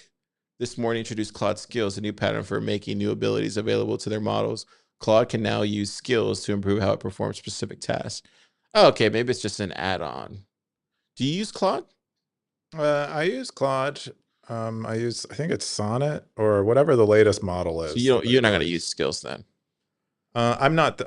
this morning introduced Claude Skills, a new pattern for making new abilities available to their models. Claude can now use skills to improve how it performs specific tasks. Oh, okay, maybe it's just an add-on. Do you use Claude? I use Claude. I think it's Sonnet or whatever the latest model is. So you're not going to use Skills then? I'm not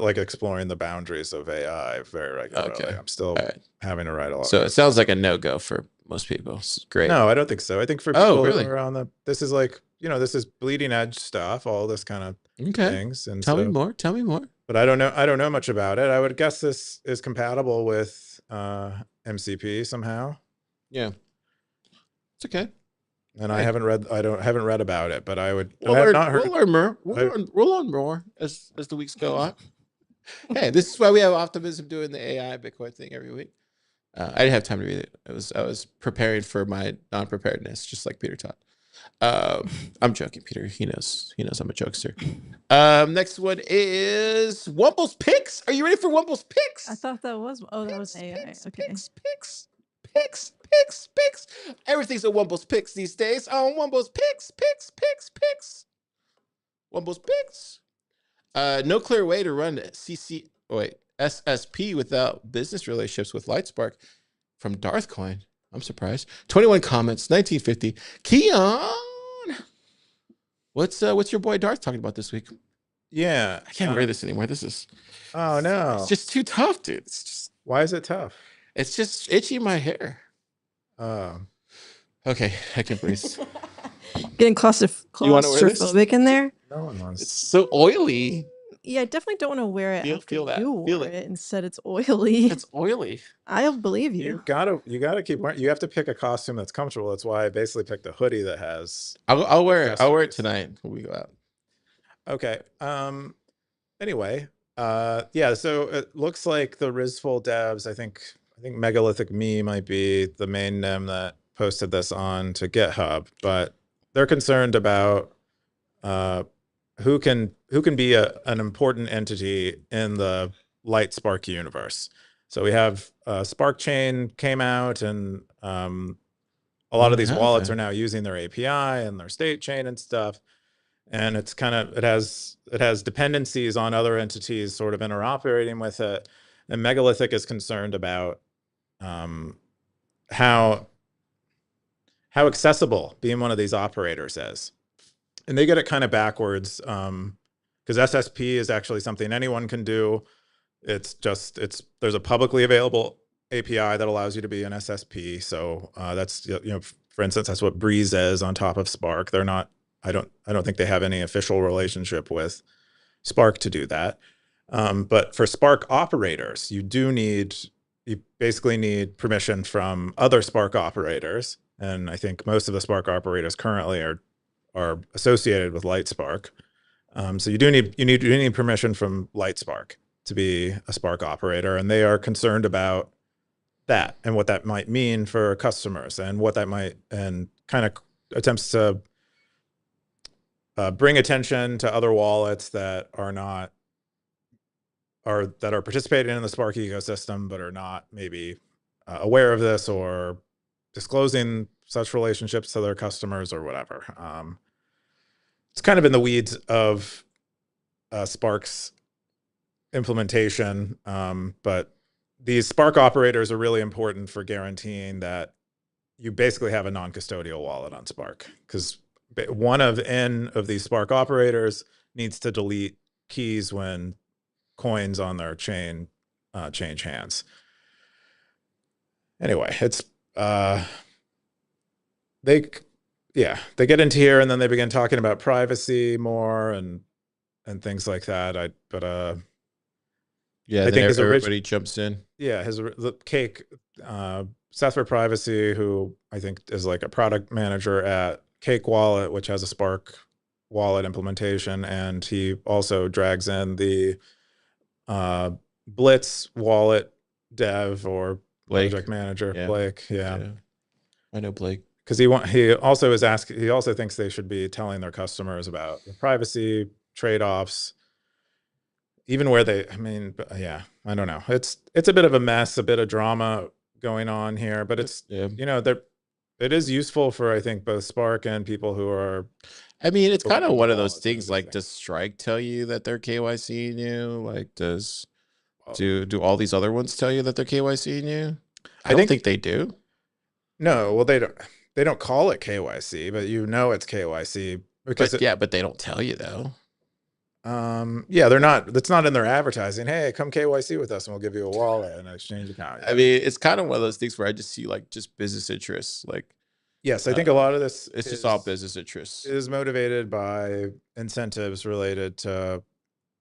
like exploring the boundaries of AI very regularly. Okay. I'm still having to write a lot. So it sounds like a no-go for most people. It's great. No, I don't think so. I think for people really? who are on this is like, this is bleeding edge stuff, all this kind of things. And Tell me more. Tell me more. But I don't know much about it. I would guess this is compatible with MCP somehow. Yeah. It's okay. And I haven't read about it, but I would. We'll I have learn, not heard. We'll learn more. We'll learn more as the weeks go on. Hey, this is why we have Optimism doing the AI Bitcoin thing every week. I didn't have time to read it. I was preparing for my non-preparedness, just like Peter Todd. I'm joking, Peter. He knows I'm a jokester. Next one is Wumbo's Picks. Are you ready for Wumbo's Picks? I thought that was that was AI. Okay. Picks. Everything's a Wumbo's Picks these days. On Wumbo's Picks. Wumbo's Picks. No clear way to run SSP without business relationships with LightSpark from Darthcoin. I'm surprised. 21 comments, 1950. Keyan. What's your boy Darth talking about this week? Yeah. I can't read this anymore. This is oh no. It's just too tough, dude. It's just why is it tough? It's just itchy my hair. Okay, I can breathe. Getting claustrophobic in there? No one wants. It's so oily. Yeah, I definitely don't want to wear it. Feel that. You Feel wore it and said it's oily. It's oily. I'll believe you. You gotta keep wearing. You have to pick a costume that's comfortable. That's why I basically picked a hoodie that has. I'll wear it. I'll wear it tonight when we go out. Okay. Anyway. Yeah. So it looks like the Rizful devs. I think Megalithic Me might be the main name that posted this on to GitHub, but they're concerned about who can be an important entity in the LightSpark universe. So we have Spark Chain came out, and a lot of these wallets are now using their API and their state chain and stuff. And it's it has dependencies on other entities sort of interoperating with it. And Megalithic is concerned about how accessible being one of these operators is. And they get it kind of backwards, because SSP is actually something anyone can do. There's a publicly available API that allows you to be an SSP. So that's, for instance, that's what Breeze is on top of Spark. They're not, I don't think they have any official relationship with Spark to do that. But for Spark operators, you basically need permission from other Spark operators. And I think most of the Spark operators currently are associated with LightSpark. So you need permission from LightSpark to be a Spark operator, and they are concerned about that and what that might mean for customers, and what that might, and kind of attempts to bring attention to other wallets that are participating in the Spark ecosystem but are not maybe aware of this or disclosing such relationships to their customers or whatever. It's kind of in the weeds of Spark's implementation, but these Spark operators are really important for guaranteeing that you basically have a non-custodial wallet on Spark, because one of N of these Spark operators needs to delete keys when coins on their chain change hands. Anyway, it's they get into here, and then they begin talking about privacy more and things like that. I think everybody jumps in. Yeah, the Cake, Seth for Privacy, who I think is like a product manager at Cake Wallet, which has a Spark wallet implementation, and he also drags in the Blitz wallet dev, or Blake. project manager, Yeah. Blake. Yeah. I know Blake. Because he also thinks they should be telling their customers about the privacy trade-offs, even where I mean, yeah, I don't know. It's a bit of a mess, a bit of drama going on here, but it's, Yeah. you know, it is useful for, I think, both Spark and people who are. I mean, it's kind of one of those wallets, things. Like, does Strike tell you that they're KYCing you? Like, do all these other ones tell you that they're KYCing you? I don't think they do. No, well, they don't call it KYC, but you know it's KYC because but they don't tell you though. Yeah, they're not. That's not in their advertising. Hey, come KYC with us, and we'll give you a wallet and an exchange account. I mean, it's kind of one of those things where I just see like just business interests. Like, yes, I think a lot of this it's just all business interests. Is motivated by incentives related to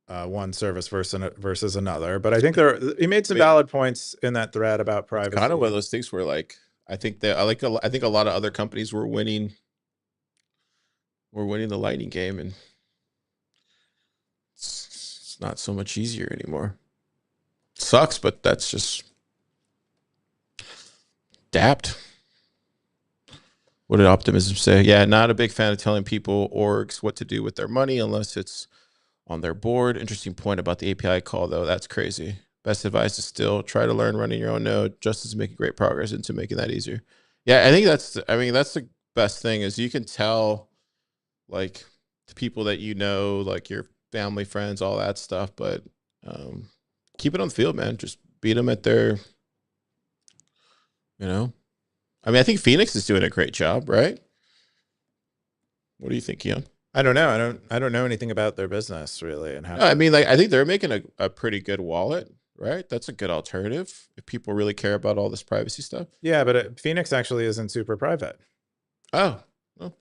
one service versus another. But I think he made some valid points in that thread about privacy. It's kind of one of those things where, like, I think a lot of other companies were winning the Lightning game, and it's not so much easier anymore. Sucks, but that's just adapt. What did Optimism say? Yeah, not a big fan of telling people orgs what to do with their money unless it's on their board. Interesting point about the API call, though. That's crazy. Best advice is still try to learn running your own node just as making great progress into making that easier. Yeah, I think that's the best thing is you can tell, like, the people that you know, like your family, friends, all that stuff, but keep it on the field, man. Just beat them at their, you know. I mean, I think Phoenix is doing a great job, right? What do you think, Keyan? I don't know. I don't know anything about their business really, and how. No, I mean, like, I think they're making a pretty good wallet, right? That's a good alternative if people really care about all this privacy stuff. Yeah, but Phoenix actually isn't super private. Oh, well,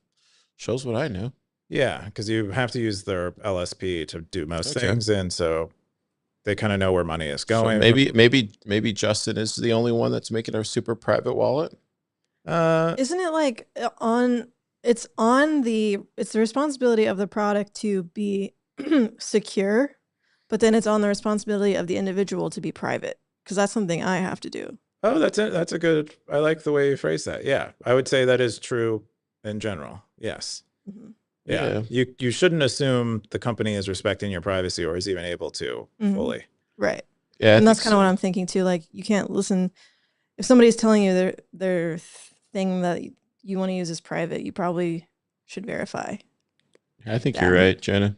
shows what I know. Yeah, because you have to use their LSP to do most things, and so they kind of know where money is going. So maybe Justin is the only one that's making a super private wallet. Isn't it like it's the responsibility of the product to be secure, but then it's on the responsibility of the individual to be private, because that's something I have to do. Oh, that's it. That's a good. I like the way you phrase that. Yeah, I would say that is true in general. Yes. Mm-hmm. Yeah. You shouldn't assume the company is respecting your privacy or is even able to fully. Right. Yeah, and that's kind of what I'm thinking too. Like, you can't listen if somebody's telling you their thing that you want to use is private. You probably should verify. I think you're right, Jenna.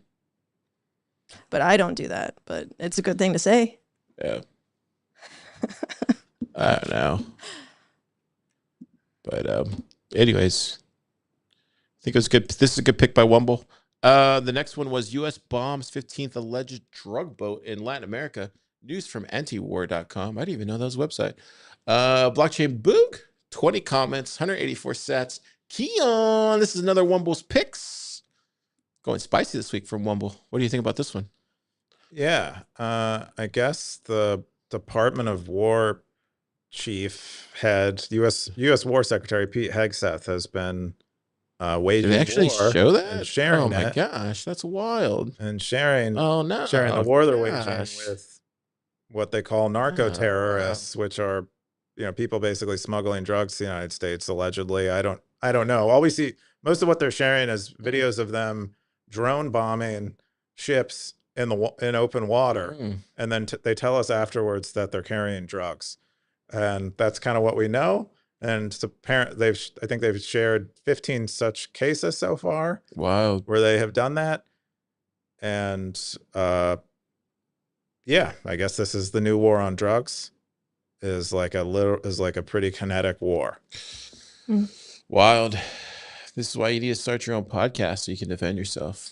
But I don't do that. But it's a good thing to say. Yeah. I don't know. But anyways, I think it was good. This is a good pick by Wumbo. The next one was U.S. bombs 15th alleged drug boat in Latin America. News from antiwar.com. I didn't even know that was a website. Blockchain Boog, 20 comments, 184 sats. Keyan, this is another Wumbo's picks. Going spicy this week from Wumbo. What do you think about this one? Yeah, I guess the Department of War chief head, U.S. War Secretary Pete Hegseth has been waging war. Did they actually show that? And sharing oh my gosh, that's wild. And sharing. Oh no, sharing the war they're waging with what they call narco terrorists, which are, you know, people basically smuggling drugs to the United States allegedly. I don't know. All we see, most of what they're sharing is videos of them drone bombing ships in open water, and then they tell us afterwards that they're carrying drugs, and that's kind of what we know. And it's apparent I think they've shared 15 such cases so far. Wow, where they have done that, and yeah, I guess this is the new war on drugs. Is like a pretty kinetic war. Wild. This is why you need to start your own podcast so you can defend yourself.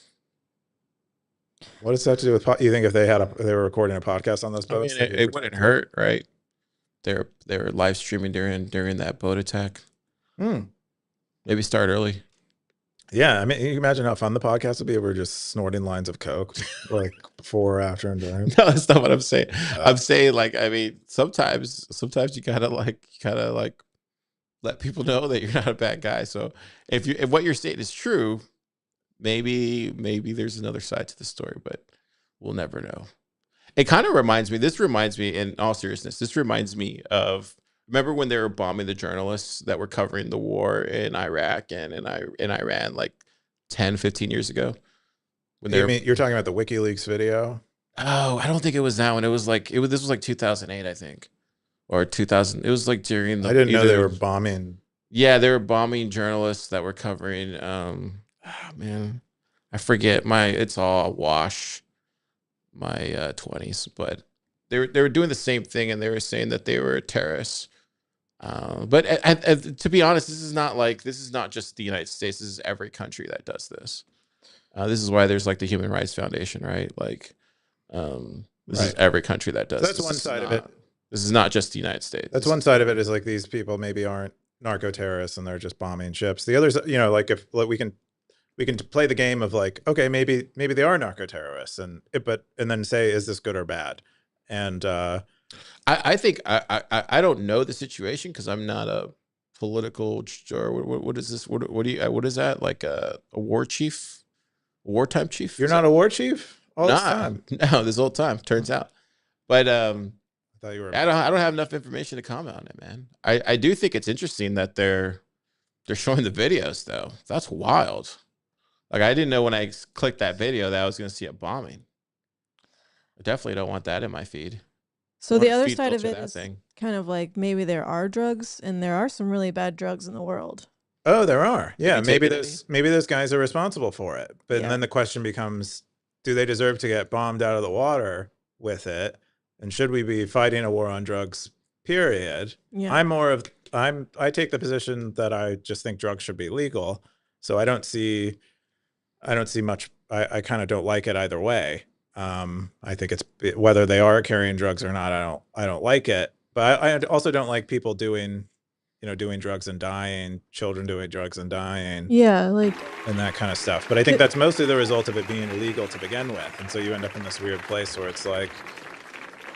What does that have to do with? You think if they were recording a podcast on those boats, I mean, it wouldn't hurt, right? They were live streaming during that boat attack. Maybe start early. Yeah, I mean, you can imagine how fun the podcast would be if we're just snorting lines of coke, like before, after, and during. No, that's not what I'm saying. I'm saying, like, I mean, sometimes you gotta let people know that you're not a bad guy. So if what you're saying is true, maybe there's another side to the story, but we'll never know. It kind of reminds me, in all seriousness, this reminds me of Remember when they were bombing the journalists that were covering the war in Iraq and in Iran like 10, 15 years ago? When they You were, mean you're talking about the WikiLeaks video? oh, I don't think it was that one. It was like this was like 2008, I think, or 2000. It was like during the I didn't know they either were bombing. yeah, they were bombing journalists that were covering oh, man, I forget it's all a wash, my 20s, but they were doing the same thing and they were saying that they were terrorists. But to be honest, this is not just the United States. This is every country that does this. This is why there's like the Human Rights Foundation, right? Like, this is every country that does. So that's this. one side of it. This is not just the United States. That's one side of it, is like these people maybe aren't narco terrorists and they're just bombing ships. The others, you know, like if like, we can play the game of like, okay, maybe they are narco terrorists, and then say, is this good or bad? And I think I don't know the situation because I'm not a political or what is this? What is that, like a war chief, wartime chief? You're not a war chief all this time? No, this whole time turns out. But I thought you were. I don't have enough information to comment on it, man. I do think it's interesting that they're showing the videos though. That's wild. Like, I didn't know when I clicked that video that I was going to see a bombing. I definitely don't want that in my feed. So the other side of it is kind of like maybe there are drugs, and there are some really bad drugs in the world. Oh, there are. Yeah, maybe those guys are responsible for it. But then the question becomes, do they deserve to get bombed out of the water with it? And should we be fighting a war on drugs, period? Yeah. I take the position that I just think drugs should be legal. So I don't see much. I kind of don't like it either way. I think it's whether they are carrying drugs or not. I don't like it, but I also don't like people doing drugs and dying, children doing drugs and dying. Yeah, like, and that kind of stuff. But I think that's mostly the result of it being illegal to begin with, and so you end up in this weird place where it's like,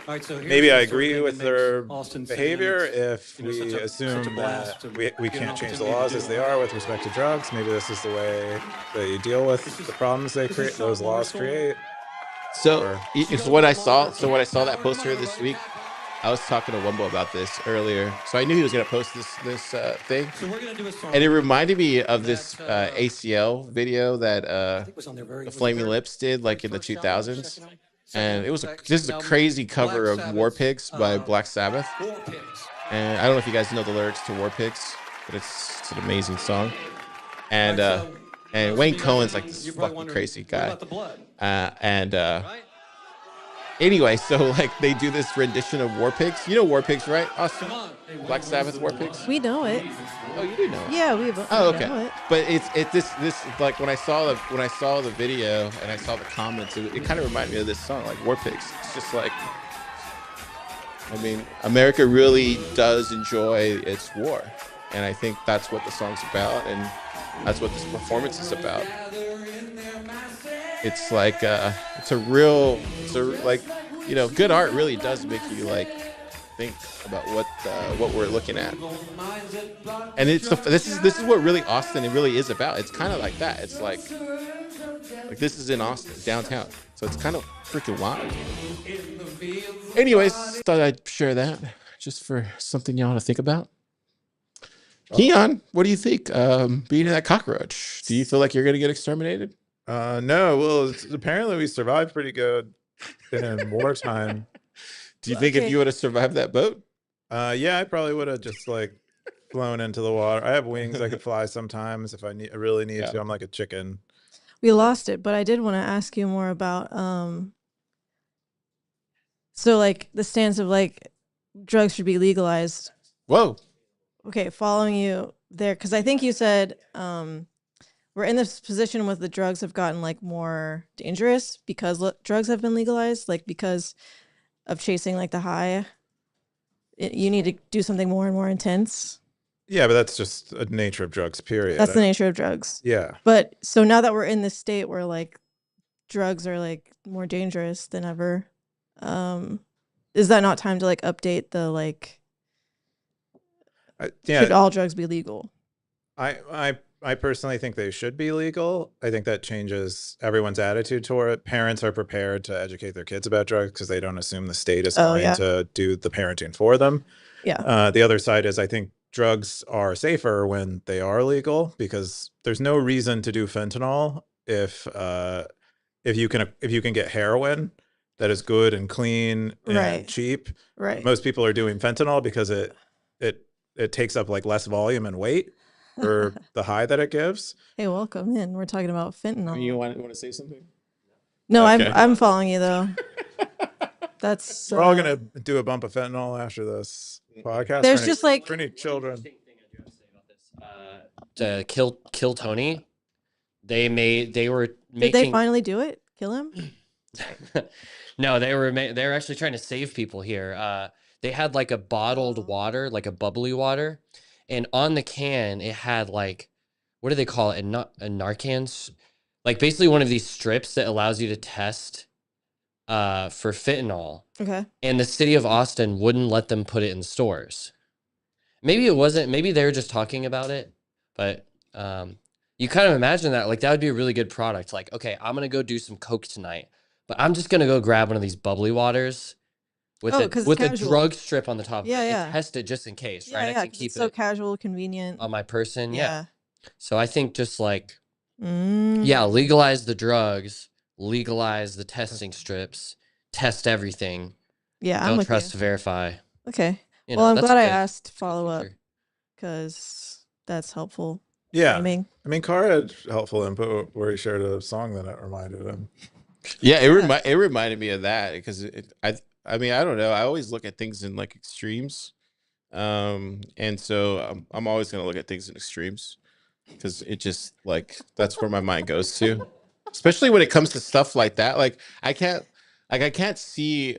all right, so maybe I agree with their behavior if we assume that we can't change the laws as they are with respect to drugs. Maybe this is the way that you deal with the problems those laws create. So it's what I saw. So when I saw that poster this week, I was talking to Wumbo about this earlier. So I knew he was going to post this thing. So we're gonna do a song. And it reminded me of this ACL video that the Flaming Lips did like in the 2000s. And this is a crazy cover of War Pigs by Black Sabbath. And I don't know if you guys know the lyrics to War Pigs, but it's an amazing song. And Wayne Cohen's like this fucking crazy guy. Anyway, so like they do this rendition of War Pigs. You know War Pigs, right, Austin? Black Sabbath War Pigs. We know it. Oh, you do know it. Yeah, we. Oh, okay. Know it. But it's this like when I saw the video and I saw the comments, it kind of reminded me of this song, like War Pigs. It's just like, I mean, America really does enjoy its war, and I think that's what the song's about, and that's what this performance is about. It's like good art really does make you like think about what we're looking at. And this is what really Austin it really is about. It's kind of like that. It's like this is in Austin, downtown. So it's kind of freaking wild. Anyways, thought I'd share that just for something y'all to think about. Keyan, what do you think? Being in that cockroach, do you feel like you're going to get exterminated? No. Well, apparently we survived pretty good in wartime. Do you think if you would have survived that boat? Yeah, I probably would have just like flown into the water. I have wings. I could fly sometimes if I really need to. I'm like a chicken. We lost it, but I did want to ask you more about so like the stance of like drugs should be legalized. Whoa. Okay, following you there, because I think you said we're in this position with the drugs have gotten like more dangerous because drugs have been legalized, like because of chasing like the high. You need to do something more and more intense. Yeah, but that's just the nature of drugs, period. That's the nature of drugs. Yeah. But so now that we're in this state where like drugs are like more dangerous than ever, is that not time to like update the like should all drugs be legal? I personally think they should be legal. I think that changes everyone's attitude toward it. Parents are prepared to educate their kids about drugs because they don't assume the state is going to do the parenting for them. Yeah. The other side is I think drugs are safer when they are legal, because there's no reason to do fentanyl if you can get heroin that is good and clean and Right. cheap. Right. Most people are doing fentanyl because it takes up like less volume and weight for the high that it gives. Hey, welcome in. We're talking about fentanyl. You want to say something? No, Okay. I'm following you though. That's We're all gonna do a bump of fentanyl after this podcast. There's just like for any children. To kill Tony, they were did making. they finally do it? Kill him? No, they were actually trying to save people here. They had like a bottled water, like a bubbly water, and on the can it had like, what do they call it? A Narcan, like basically one of these strips that allows you to test for fentanyl. Okay. And the city of Austin wouldn't let them put it in stores. Maybe it wasn't. Maybe they were just talking about it, but you kind of imagine that like that would be a really good product. Like, okay, I'm gonna go do some coke tonight, but I'm just gonna go grab one of these bubbly waters with a drug strip on the top. Yeah, of it yeah. And test it just in case, right? Yeah, I can keep it's so it casual, convenient on my person. Yeah. So I think just like legalize the drugs, legalize the testing strips, test everything. Yeah, Don't trust to verify. Okay. You Well, know, I'm that's glad I good. asked to follow up Future. because that's helpful. Yeah. Framing. I mean, Carr had helpful input where he shared a song that it reminded him. Yeah, it reminded me of that because I mean, I don't know. I always look at things in like extremes, and so I'm always gonna look at things in extremes because it just like that's where my mind goes to, especially when it comes to stuff like that. Like I can't see.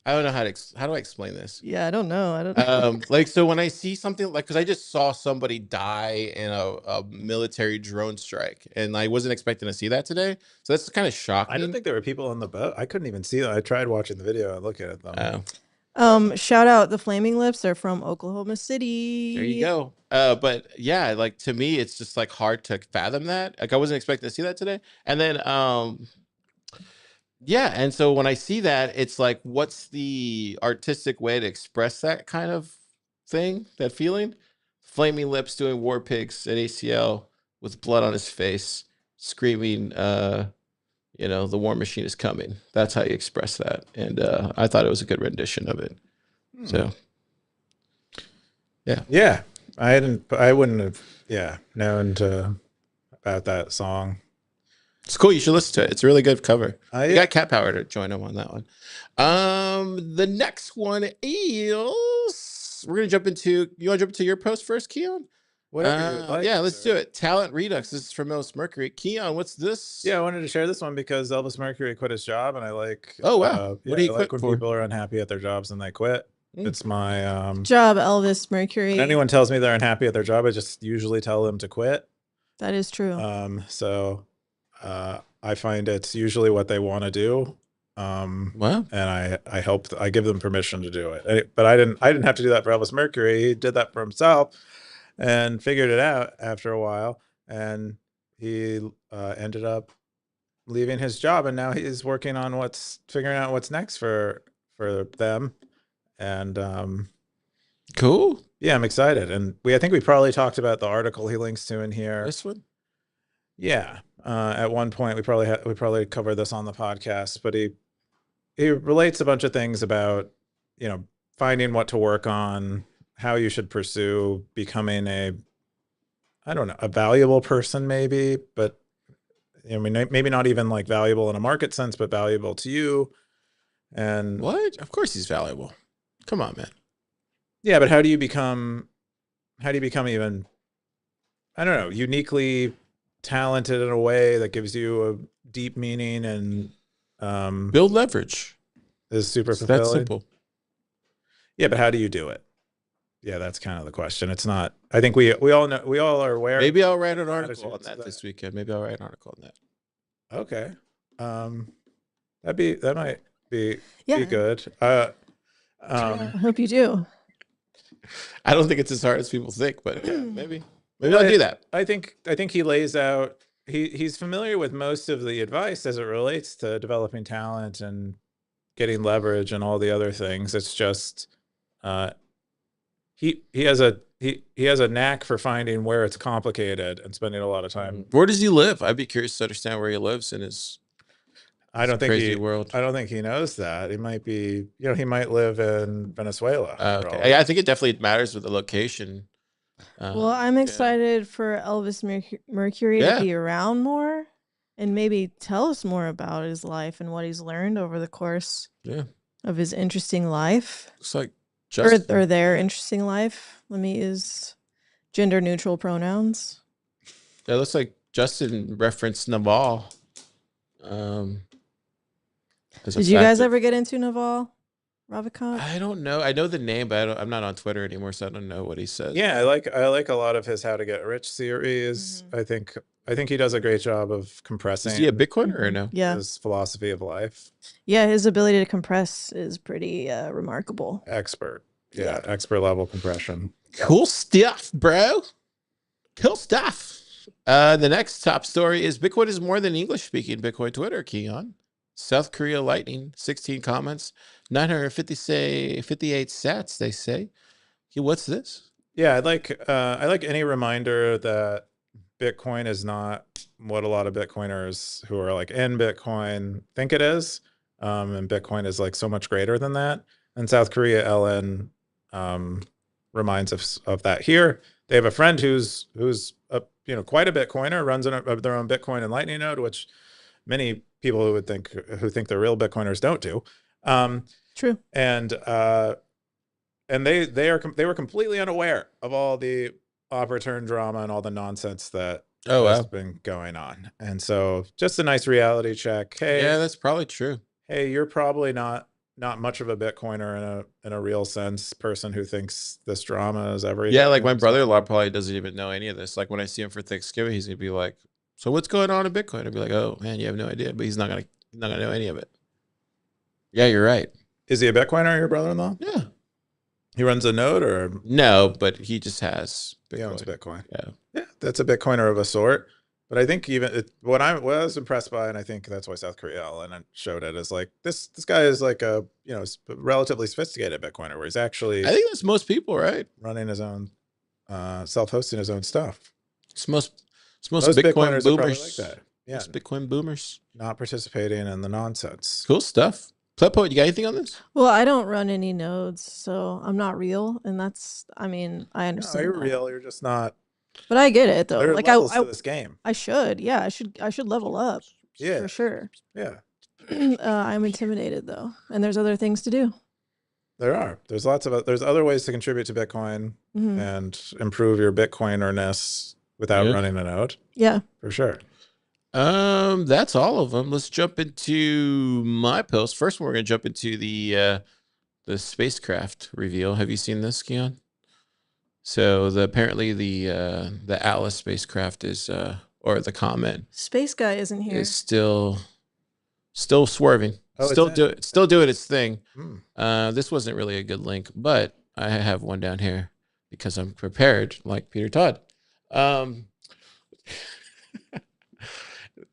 I don't know how do I explain this. Yeah, I don't know. I don't know. Like so when I see something like, because I just saw somebody die in a military drone strike, and I wasn't expecting to see that today, so that's kind of shocking. I didn't think there were people on the boat. I couldn't even see them. I tried watching the video and looking at them. Shout out the Flaming Lips. They're from Oklahoma City. There you go. But yeah, like to me, it's just like hard to fathom that. Like I wasn't expecting to see that today, and then yeah, and so when I see that, it's like, what's the artistic way to express that kind of thing, that feeling? Flaming Lips doing War Pigs at ACL with blood on his face, screaming, you know, the war machine is coming. That's how you express that. And I thought it was a good rendition of it. So, yeah. Yeah. I wouldn't have, known about that song. It's cool. You should listen to it. It's a really good cover. You Yeah. got Cat Power to join him on that one. The next one is we're gonna jump into. You want to jump into your post first, Keyan? Whatever you would like, yeah, let's sir. do it. Talent Redux. This is from Elvis Mercury. Keyan, what's this? Yeah, I wanted to share this one because Elvis Mercury quit his job, and I like. Oh wow! What do you I quit like when for? people are unhappy at their jobs and they quit. It's my job, Elvis Mercury. When anyone tells me they're unhappy at their job, I just usually tell them to quit. That is true. So I find it's usually what they want to do. Wow. And I give them permission to do it. But I didn't have to do that for Elvis Mercury. He did that for himself and figured it out after a while. And he ended up leaving his job, and now he's working on figuring out what's next for them. And Cool. yeah, I'm excited. And I think we probably talked about the article he links to in here. This one. Yeah. At one point we probably covered this on the podcast, but he relates a bunch of things about, finding what to work on, how you should pursue becoming a valuable person, maybe, but I mean, maybe not even like valuable in a market sense, but valuable to you. And what? Of course he's valuable. Come on, man. Yeah, but how do you become even, I don't know, uniquely talented in a way that gives you a deep meaning and build leverage? Is super fulfilling. That's simple. Yeah, but how do you do it? Yeah, that's kind of the question. It's not. I think we all know. We all are aware. Maybe I'll write an article on that this weekend. Maybe I'll write an article on that. Okay. That might be good. I hope you do. I don't think it's as hard as people think, but yeah, maybe I'll do that. I think he lays out. He's familiar with most of the advice as it relates to developing talent and getting leverage and all the other things. It's just he has a knack for finding where it's complicated and spending a lot of time. Where does he live? I'd be curious to understand where he lives in his crazy world. I don't think he knows that. He might be, he might live in Venezuela. Okay. I think it definitely matters with the location. Well, I'm excited for Elvis Mercury to be around more and maybe tell us more about his life and what he's learned over the course of his interesting life. Looks like Justin. Or their interesting life. Let me use gender neutral pronouns. It looks like Justin referenced Naval. Did you guys ever get into Naval Ravikant? I don't know. I know the name, but I'm not on Twitter anymore, so I don't know what he says. Yeah, I like a lot of his How to Get Rich series. I think he does a great job of compressing. Is he a Bitcoiner or no? Yeah. His philosophy of life. Yeah, his ability to compress is pretty remarkable. Expert. Yeah, expert level compression. Cool stuff, bro. Cool stuff. The next top story is Bitcoin is more than English-speaking Bitcoin Twitter, Keyan. South Korea lightning, 16 comments, 958 sats, they say. What's this? Yeah, I like any reminder that Bitcoin is not what a lot of Bitcoiners who are like in Bitcoin think it is. And Bitcoin is like so much greater than that. And South Korea LN reminds us of that here. They have a friend who's quite a Bitcoiner, runs their own Bitcoin and Lightning node, which many people who think they're real Bitcoiners don't do. True. And they were completely unaware of all the op-return drama and all the nonsense that has been going on. And so just a nice reality check. Hey, yeah, that's probably true. Hey, you're probably not much of a Bitcoiner in a real sense, person who thinks this drama is everything. Yeah, like my brother-in-law probably doesn't even know any of this. Like when I see him for Thanksgiving, he's gonna be like, "So what's going on in Bitcoin?" I'd be like, "Oh man, you have no idea." But he's not gonna know any of it. Yeah, you're right. Is he a Bitcoiner, your brother-in-law? Yeah. He runs a node or no, but he just has Bitcoin. He owns Bitcoin. Yeah, that's a Bitcoiner of a sort. But I think what I was impressed by, and I think that's why South Korea and showed it, is like this guy is like a relatively sophisticated Bitcoiner, where he's actually, I think that's most people, right? Running his own, self-hosting his own stuff. It's most Bitcoiners boomers like that. Yeah, most Bitcoin boomers not participating in the nonsense. Cool stuff. Plutpoet, you got anything on this? Well, I don't run any nodes, so I'm not real, and I understand. No, you're real. You're just not. But I get it though. There are like levels to this game. I should level up. Yeah, for sure. Yeah. I'm intimidated though, and there's other things to do. There's other ways to contribute to Bitcoin and improve your Bitcoinerness without running a node. Yeah, for sure. That's all of them. Let's jump into my post. First one, we're gonna jump into the spacecraft reveal. Have you seen this, Keyan? So apparently the Atlas spacecraft is or the comet. Space guy isn't here. Is still swerving. Still doing its thing. This wasn't really a good link, but I have one down here because I'm prepared, like Peter Todd.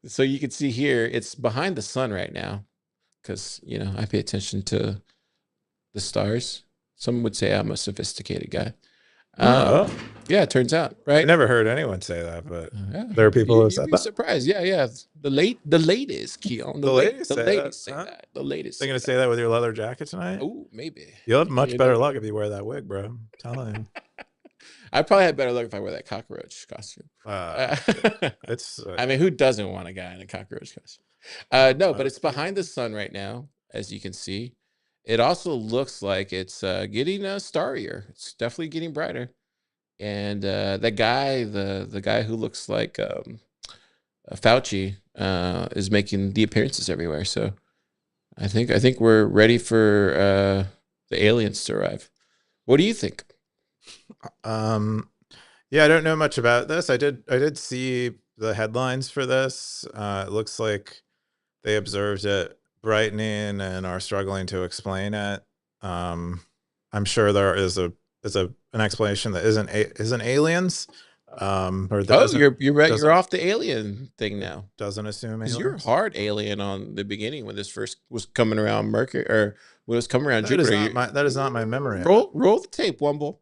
So you can see here, it's behind the sun right now, because I pay attention to the stars. Some would say I'm a sophisticated guy. Yeah, it turns out, right? I never heard anyone say that, but there are people who said that. Surprised. Yeah. The ladies, Keyan. The ladies say that. The ladies. They're gonna say that with your leather jacket tonight? Oh, maybe. You'll have much better luck if you wear that wig, bro. I'm telling you. I probably had better luck if I wear that cockroach costume. I mean, who doesn't want a guy in a cockroach costume? No, but it's behind the sun right now, as you can see. It also looks like it's getting starrier. It's definitely getting brighter. And that guy, the guy who looks like Fauci, is making the appearances everywhere. So I think we're ready for the aliens to arrive. What do you think? Yeah, I don't know much about this. I did see the headlines for this. It looks like they observed it brightening and are struggling to explain it. I'm sure there is an explanation that isn't aliens. You're off the alien thing now. Doesn't assume aliens. You're hard alien on the beginning when this first was coming around Mercury, or when it was coming around Jupiter. That is not my memory. Roll the tape, Wumbo.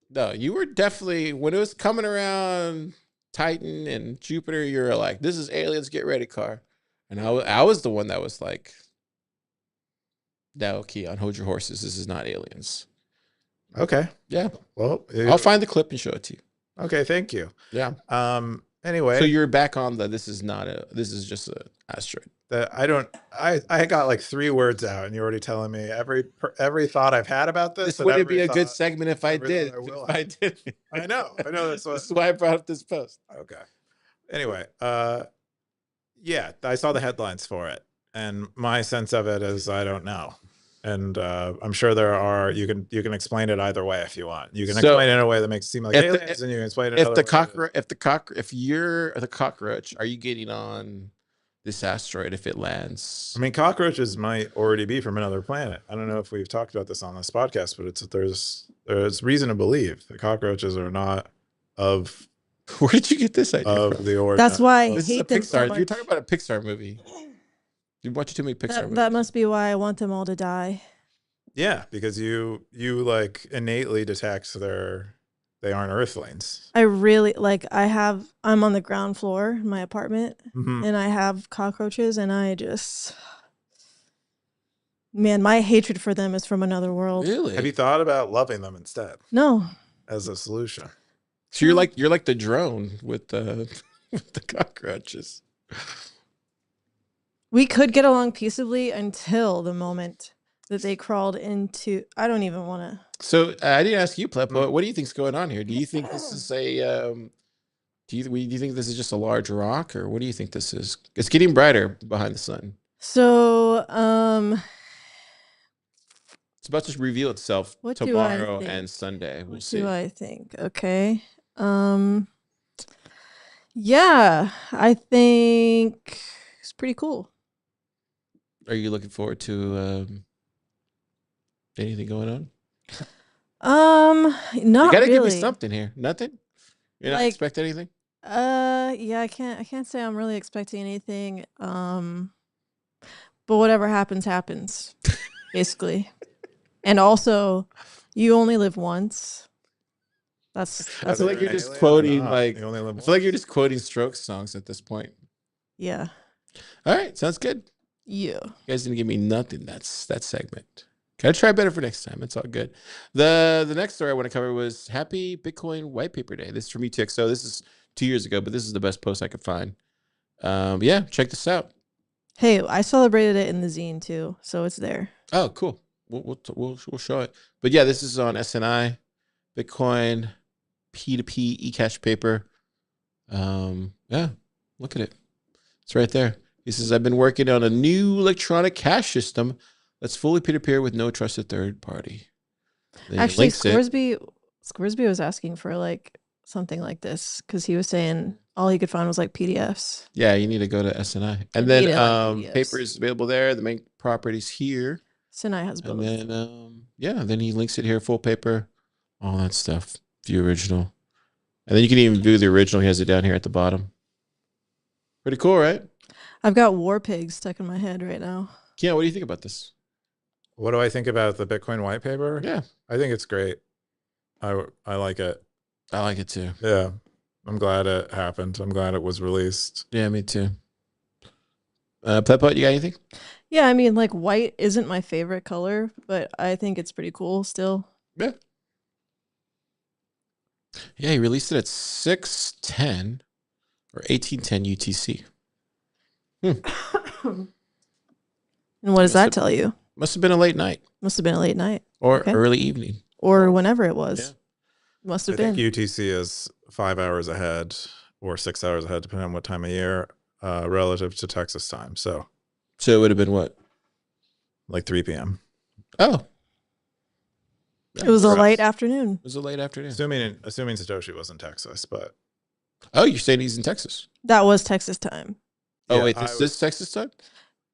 No, you were definitely, when it was coming around Titan and Jupiter, you were like, this is aliens, get ready, car. And I was the one that was like, no, Keyan, hold your horses. This is not aliens. Okay. Yeah. Well, I'll find the clip and show it to you. Okay, thank you. Yeah. Anyway, So you're back on this is just an asteroid. I got like 3 words out, and you're already telling me every thought I've had about this. This wouldn't be a good segment if I did. I did. I know. This is why I brought up this post. Okay. Anyway, yeah, I saw the headlines for it, and my sense of it is I don't know. And I'm sure there are. You can explain it either way if you want. You can explain it in a way that makes it seem like aliens, and you can explain it. If you're the cockroach, are you getting on this asteroid if it lands? I mean, cockroaches might already be from another planet. I don't know if we've talked about this on this podcast, but there's reason to believe that cockroaches are not of. Where did you get this idea of the origin? That's why I this hate is a them Pixar. so much. You're talking about a Pixar movie. You watch too many Pixar movies. That must be why I want them all to die. Yeah, because you like innately detect they aren't Earthlings. I really I'm on the ground floor in my apartment, and I have cockroaches, and man, my hatred for them is from another world. Really? Have you thought about loving them instead? No. As a solution. So you're like the drone with the with the cockroaches. We could get along peaceably until the moment that they crawled into. I don't even want to. So I didn't ask you, Plep, but what do you think's going on here? Do you think this is a? Do you think this is just a large rock, or what do you think this is? It's getting brighter behind the sun. So, it's about to reveal itself tomorrow and Sunday. We'll see. What do I think? Okay. Yeah, I think it's pretty cool. Are you looking forward to anything going on? Not You gotta really. give me something here. Nothing? You're not expecting anything? Yeah, I can't say I'm really expecting anything. But whatever happens, basically. And also, you only live once. That's I feel like you're just quoting I feel like you're just quoting Strokes songs at this point. Yeah. All right, sounds good. Yeah. You guys didn't give me nothing. That's that segment. Can I try better for next time? It's all good. The next story I want to cover was Happy Bitcoin Whitepaper Day. This is from UTXO. This is 2 years ago, but this is the best post I could find. Yeah, check this out. Hey, I celebrated it in the Zine too, so it's there. Oh, cool. We'll show it. But yeah, this is on SNI, Bitcoin, P2P, eCash paper. Yeah, look at it. It's right there. He says, I've been working on a new electronic cash system that's fully peer-to-peer with no trusted third party. Actually, Scoresby was asking for like something like this because he was saying all he could find was like PDFs. Yeah, you need to go to SNI. And then paper is available there. The main property's here. SNI has both. And then, yeah, then he links it here, full paper, all that stuff. View original. And then you can even view the original. He has it down here at the bottom. Pretty cool, right? I've got War Pigs stuck in my head right now. Yeah, what do you think about this? What do I think about the Bitcoin white paper? Yeah. I think it's great. I like it. I like it too. Yeah. I'm glad it happened. I'm glad it was released. Yeah, me too. Peppa, you got anything? Yeah, I mean, like white isn't my favorite color, but I think it's pretty cool still. Yeah. Yeah, he released it at 6:10 or 18:10 UTC. And what does that tell you? Must have been a late night. Must have been a late night. Or early evening. Or whenever it was. Yeah. Must have I been. think UTC is 5 hours ahead or 6 hours ahead, depending on what time of year, relative to Texas time. So it would have been what? Like 3 p.m. Oh. It was a late afternoon. It was a late afternoon. Assuming Satoshi was in Texas, but. Oh, you're saying he's in Texas? That was Texas time. Oh, yeah, wait, this is Texas time?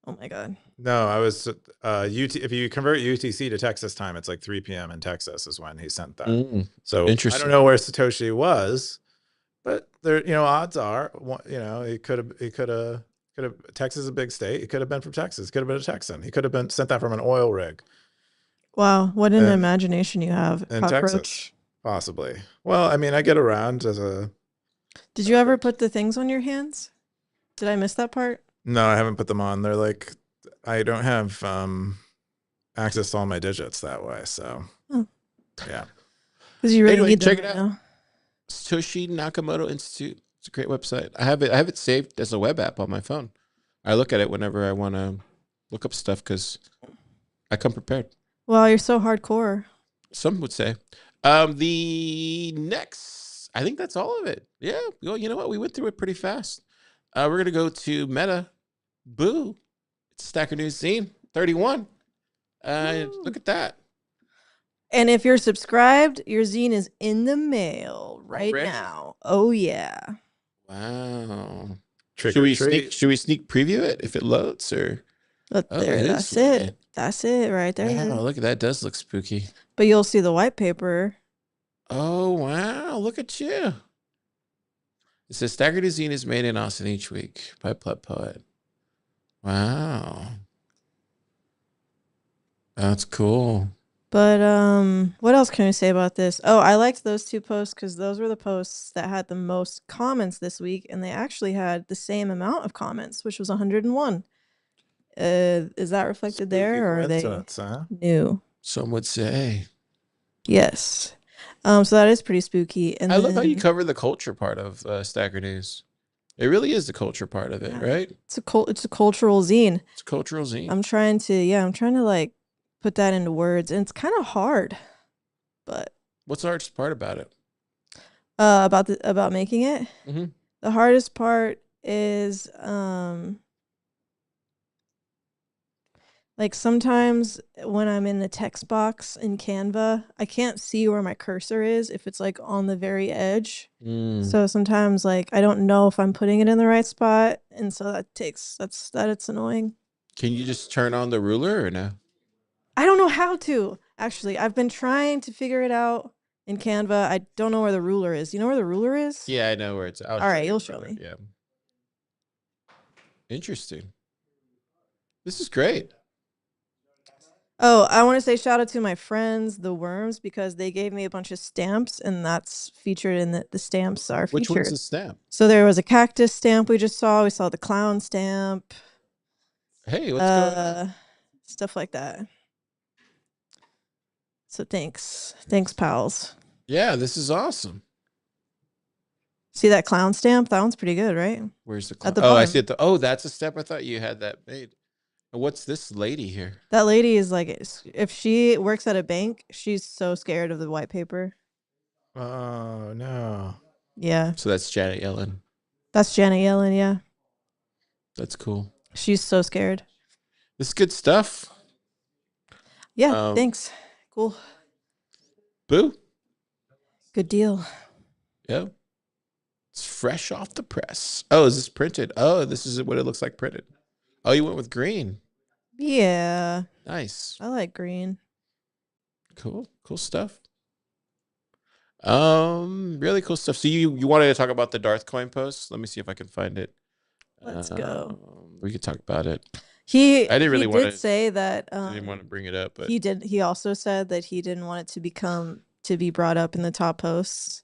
Oh, my God. No, I was, if you convert UTC to Texas time, it's like 3 p.m. in Texas is when he sent that. So I don't know where Satoshi was, but there, odds are, he could have, Texas is a big state. He could have been from Texas. Could have been a Texan. He could have been sent that from an oil rig. Wow. What an imagination you have. In Cockroach. Texas. Possibly. Well, I mean, I get around as a. Did you ever put the things on your hands? Did I miss that part? No, I haven't put them on. They're like, I don't have access to all my digits that way. So, Oh. yeah. Because you really Anyway, need them check right it out. now. Satoshi Nakamoto Institute. It's a great website. I have it saved as a web app on my phone. I look at it whenever I want to look up stuff because I come prepared. Wow, you're so hardcore. Some would say. The next, I think that's all of it. Yeah. Well, you know what? We went through it pretty fast. We're going to go to Meta. Boo. It's Stacker.News Zine 31. Look at that. And if you're subscribed, your zine is in the mail right Already? now. Oh yeah. Wow. Trick Should or we treat. sneak preview it if it loads or? But Oh, there, it is that's loading. it. That's it right there. Wow, look at that. Does look spooky. But you'll see the white paper. Oh, wow. Look at you. It says Stacker.News Zine is made in Austin each week by Pleb Poet. Wow. That's cool. But what else can we say about this? Oh, I liked those two posts because those were the posts that had the most comments this week, and they actually had the same amount of comments, which was 101. Is that reflected there, or are they Coincidence, huh? new? Some would say. Yes. So that is pretty spooky. And I love how you then- cover the culture part of Stacker News. It really is the culture part of it, Yeah. right? it's a cultural zine. It's a cultural zine. I'm trying to like put that into words, and it's kind of hard. But What's the hardest part about it? about making it, Mhm. the hardest part is like sometimes when I'm in the text box in Canva, I can't see where my cursor is if it's like on the very edge. So sometimes like I don't know if I'm putting it in the right spot, and so it's annoying. Can you just turn on the ruler or no? I don't know how to. Actually, I've been trying to figure it out in Canva. I don't know where the ruler is. You know where the ruler is? Yeah, I know where it's. All right, you'll show me. Yeah. Interesting. This is great. Oh, I want to say shout out to my friends, the Worms, because they gave me a bunch of stamps, and that's featured in the stamps are Which featured. one's the stamp? So there was a cactus stamp we just saw. We saw the clown stamp. Hey, what's going on? Stuff like that. So thanks, pals. Yeah, this is awesome. See that clown stamp? That one's pretty good, right? Where's the At the oh, I bottom. see it. Oh, that's a step. I thought you had that made. And what's this lady here? That lady is like, if she works at a bank, she's so scared of the white paper. Oh, no. Yeah, So that's Janet Yellen. that's Janet Yellen. Yeah, That's cool. she's so scared. This is good stuff. Yeah, thanks. Cool. Boo. Good deal. Yeah. It's fresh off the press. Oh, is this printed? Oh, this is what it looks like printed. Oh, you went with green. Yeah, Nice. I like green. Cool. Cool stuff. Really cool stuff. So you wanted to talk about the Darth coin post? Let me see if I can find it. Let's go. We could talk about it. I didn't really he wanna- did say that I didn't want to bring it up, but he did. He also said that he didn't want it to be brought up in the top posts.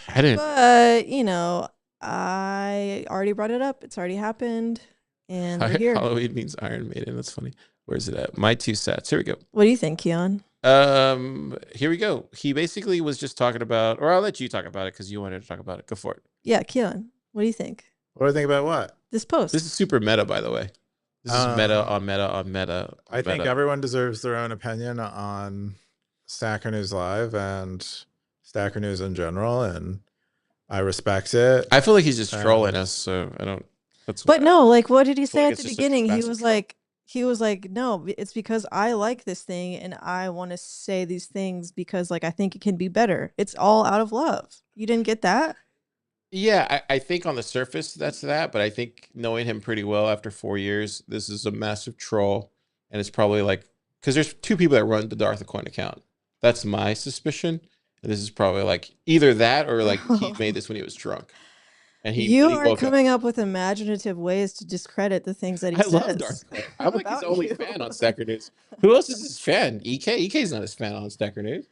I didn't. But you know, I already brought it up. It's already happened, and we're here. Halloween means Iron Maiden. That's funny. Where's it at? My 2 cents. Here we go. What do you think, Keyan? Here we go. He basically was just talking about, or I'll let you talk about it because you wanted to talk about it. Go for it. Yeah, Keyan. What do you think? What do I think about what? This post. This is super meta, by the way. This is meta on meta on meta. I think meta. everyone deserves their own opinion on Stacker News Live and Stacker News in general, and I respect it. I feel like he's just trolling us, so I don't. That's But no, like, what did he feel say like at it's the just a beginning? massive He was like, no, it's because I like this thing and I want to say these things because, like, I think it can be better. It's all out of love. You didn't get that? Yeah, I think on the surface that's that, but I think knowing him pretty well after 4 years, this is a massive troll, and it's probably like because there's 2 people that run the Darth Coin account. That's my suspicion. And this is probably like either that or like he made this when he was drunk. And You when he are woke up- coming up with imaginative ways to discredit the things that he I says. love Darth Coin. I'm like his about only you. fan on Stacker News. Who else is his fan? EK? EK's not his fan on Stacker News.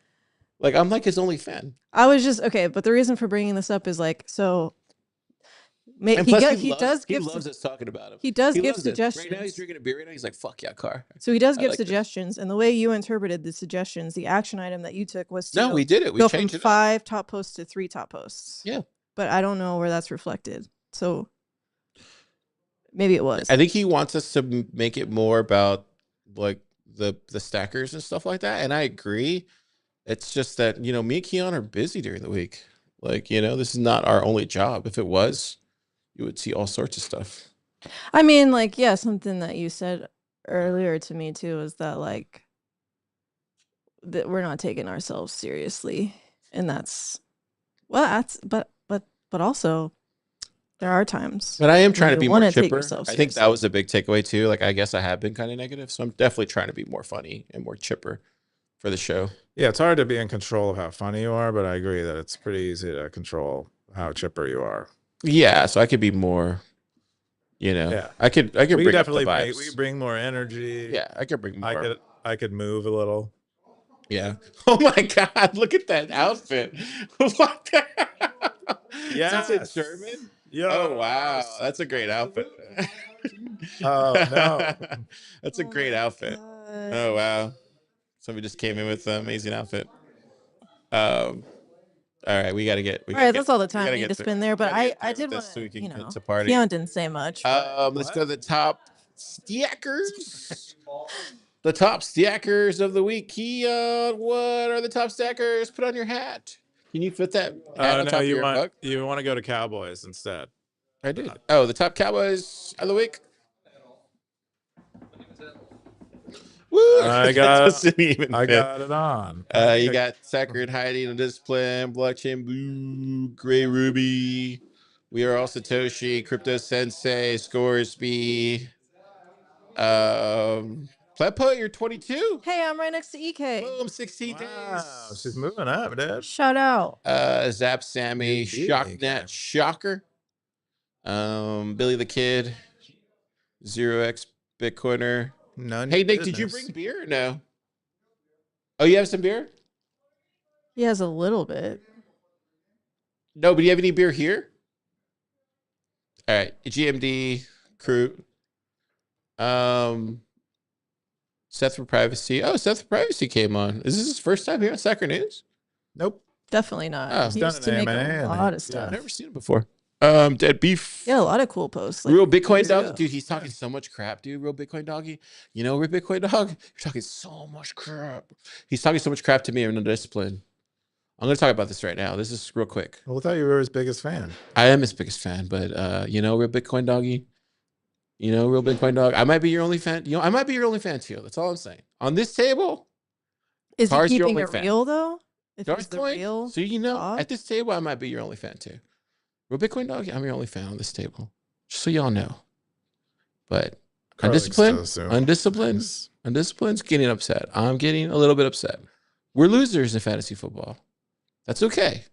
Like I'm like his only fan. I was just okay, but the reason for bringing this up is like so. And plus, He loves us talking about him. He does He give loves it. suggestions. Right now, he's drinking a beer. Right now, he's like, "Fuck yeah, car." So he does I give like this. suggestions, and the way you interpreted the suggestions, the action item that you took was to No, we did it. We go from changed it up. 5 top posts to 3 top posts. Yeah. But I don't know where that's reflected. So maybe it was. I think he wants us to make it more about like the stackers and stuff like that. And I agree. It's just that, me and Keyan are busy during the week. Like, this is not our only job. If it was, you would see all sorts of stuff. I mean, like, yeah, something that you said earlier to me too is that like that we're not taking ourselves seriously. And but also there are times. But I am trying to be more chipper. I think that was a big takeaway too. Like, I guess I have been kind of negative. So I'm definitely trying to be more funny and more chipper for the show. Yeah, it's hard to be in control of how funny you are, but I agree that it's pretty easy to control how chipper you are. Yeah, so I could be more, Yeah, I could bring definitely up the vibes. we could bring more energy. Yeah, I could bring more. I could move a little. Yeah. Oh my God! Look at that outfit. What the? Yeah. Is it German? Yeah. Oh wow, that's a great outfit. Oh no, that's a great outfit. God. Oh wow, somebody just came in with an amazing outfit. All right, we gotta get. All right, that's all the time we need to spend there. But I did want so we can get to to party. Keyan didn't say much. Let's go to the top stackers. The top stackers of the week. Keyan, what are the top stackers? Put on your hat. Can you fit that hat on top of your mug? You want to go to Cowboys instead. I did. Oh, the top Cowboys of the week. Woo! I got it on. You got Sacred hiding on discipline, blockchain blue, gray ruby. We are all Satoshi, Crypto Sensei, Scoresby. Plepo, you're 22. Hey, I'm right next to EK. Boom, 16 days. She's moving up, dude. Shout out. Zap Sammy, Shocknet, Shocker. Billy the Kid, 0x Bitcoiner. Hey Nick, did you bring beer or no? Oh, you have some beer? He has a little bit. No, but do you have any beer here? All right, GMD crew. Seth for Privacy. Oh, Seth for Privacy came on. Is this his first time here on Stacker.News? Nope. Definitely not. Oh, he used to make a lot of stuff. I've never seen him before. Dead Beef. Yeah, a lot of cool posts. Real Bitcoin Dog. Dude, he's talking so much crap, dude. Real Bitcoin Doggy. Real Bitcoin Dog, you're talking so much crap. He's talking so much crap to me in the discipline. I'm going to talk about this right now. This is real quick. Well, I thought you were his biggest fan. I am his biggest fan, but Real Bitcoin Doggy. Real Bitcoin Dog. I might be your only fan. I might be your only fan too. That's all I'm saying. On this table, is he keeping it real though? If he's the real, so dog? at this table, I might be your only fan too. Real Bitcoin Dog, I'm your only fan on this table. Just so y'all know. But undisciplined's getting upset. I'm getting a little bit upset. We're losers in fantasy football. That's okay.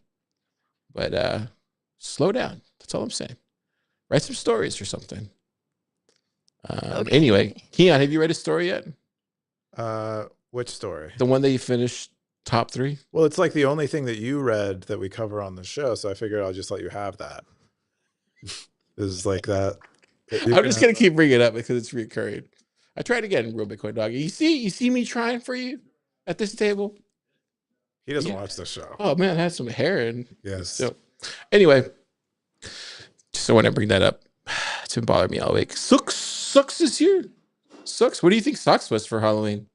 But slow down. That's all I'm saying. Write some stories or something. Okay. Anyway, Keyan, have you read a story yet? Which story? The one that you finished top 3? Well, it's like the only thing that you read that we cover on the show, so I figured I'll just let you have that. Is like that. I'm just gonna keep bringing it up because it's recurring. I tried again, Real Bitcoin Dog. You see me trying for you at this table. He doesn't watch the show. Oh man, I had some hair in. Yes. So, anyway, just want to bring that up. It's been bothering me all week. Sucks this year. Sucks. What do you think Socks was for Halloween?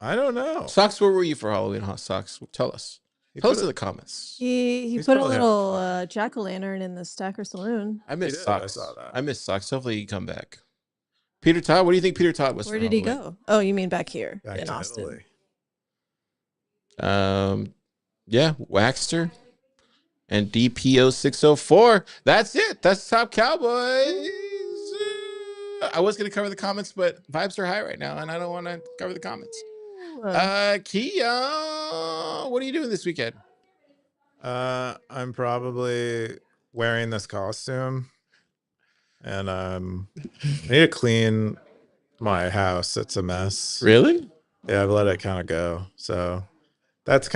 I don't know. Socks, where were you for Halloween? Huh? Socks, tell us. Tell us in the comments. He put a little jack-o'-lantern in the Stacker Saloon. I miss Socks. I saw that. I miss Socks. Hopefully he come back. Peter Todd, what do you think Peter Todd was? Where did he go? Oh, you mean back here Back in to Austin? Italy. Yeah, Waxter and DPO 604. That's it. That's Top Cowboys. I was gonna cover the comments, but vibes are high right now, and I don't want to cover the comments. Keyan, what are you doing this weekend? I'm probably wearing this costume, and I need to clean my house. It's a mess. Really? Yeah, I've let it kind of go. So That's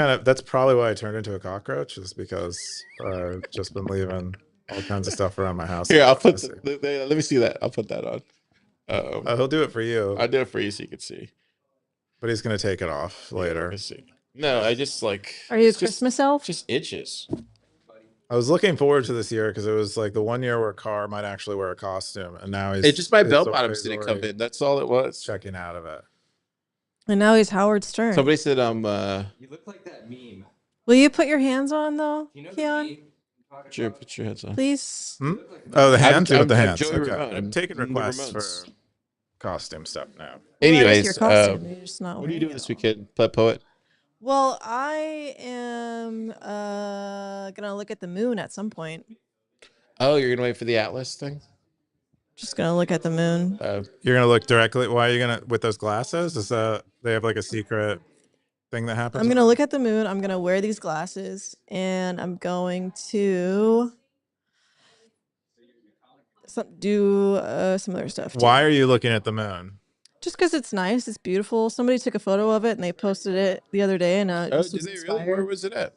probably why I turned into a cockroach, is because I've just been leaving all kinds of stuff around my house. Here, I'll put. Let me see that. I'll put that on. He'll do it for you. I'll do it for you so you can see. But he's gonna take it off later. Let see. No, I just like. Are you a Christmas elf? Just itches. I was looking forward to this year because it was like the one year where Carr might actually wear a costume, and now It's just my bell bottoms didn't come in. That's all it was. Checking out of it. And now he's Howard Stern. Somebody said You look like that meme. Will you put your hands on though, You know Keyan? Sure, put your hands on. Please. Oh, the hands. I'm the hands. Joey Okay. Ramone. I'm taking I'm the requests for Ramones. costume stuff now. Anyways, your costume. You're just not what are you wearing doing it. this weekend, Pet Poet? Well, I am gonna look at the moon at some point. Oh, you're gonna wait for the Atlas thing? Just gonna look at the moon. You're gonna look directly. Why are you gonna with those glasses? Is they have like a secret thing that happens? I'm gonna look at the moon. I'm gonna wear these glasses, and I'm going to do some other stuff. Too. Why are you looking at the moon? Just because it's nice, it's beautiful. Somebody took a photo of it and they posted it the other day, and Oh, just did was they really? inspired. Where was it at?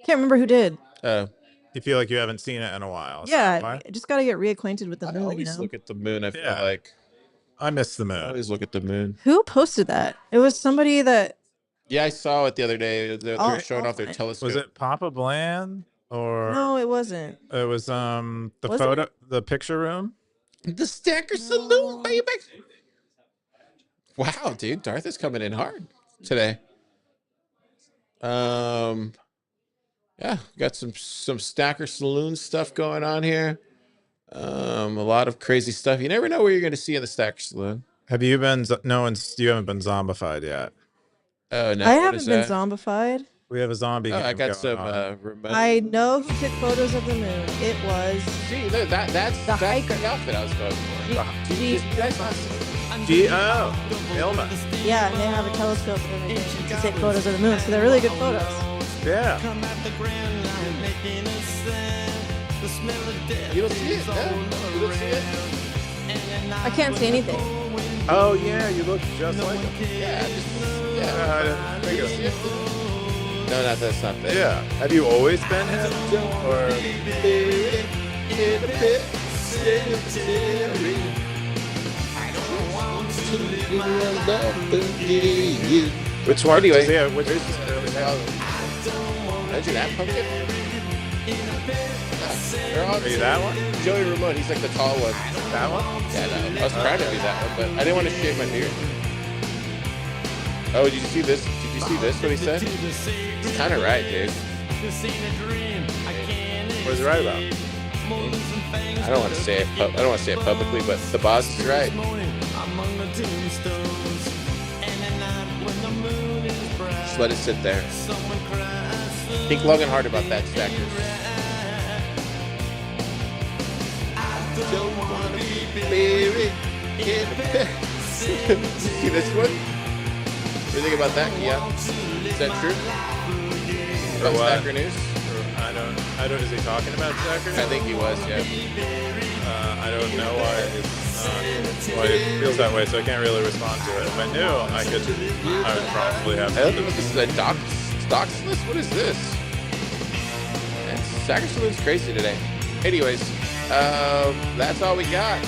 Can't remember who did. You feel like you haven't seen it in a while. So Yeah, why? I just got to get reacquainted with the I moon. always look at the moon. I feel like I miss the I moon. always look at the moon. Who posted that? It was somebody that. Yeah, I saw it the other day. They were showing off their find it. telescope. Was it Papa Bland or No, it wasn't. it was Was the picture room? the Stacker Saloon, baby? Wow, dude, Darth is coming in hard today. Yeah, got some Stacker Saloon stuff going on here. A lot of crazy stuff. You never know where you're going to see in the Stacker Saloon. Have you been? You haven't been zombified yet. Oh no, I what haven't is been that? zombified. We have a zombie. Oh, I game got going some on. remote. I know who took photos of the moon. It was See, that's the hiker. the outfit I was going for. G- You guys not see it? Ilma. yeah, and they have a telescope and everything to take photos of the moon. So they're really good photos. Yeah. You don't see it? No? You don't see it? I can't see anything. Oh yeah, you look just like him. Yeah, I didn't think You of see it. it? No, that's not that. Yeah. Have you always been him? Or Which one? Anyway, yeah, which imagine that pumpkin. are you that one? Joey Ramone, he's like the tall one. That one? Yeah, no, I was proud to be that one, but I didn't want to shave my beard. Oh, did you see this? Did you see this? What he said? He's kind of right, dude. What is he right about? I don't want to say it. I don't want to say it publicly, but the boss is right. Just let it sit there. Think long and hard about that, Stackers. Don't wanna be buried in a pit. See this one? What do you think about that, Keyan? Is that true? About what? Stacker.News? I don't. Is he talking about Stacker? I think he was, yeah. I don't know why why it feels that way, so I can't really respond to it. If I knew, I would probably have. I don't know if this is a stocks list. What is this? Stacker Saloon's crazy today. Anyways, that's all we got.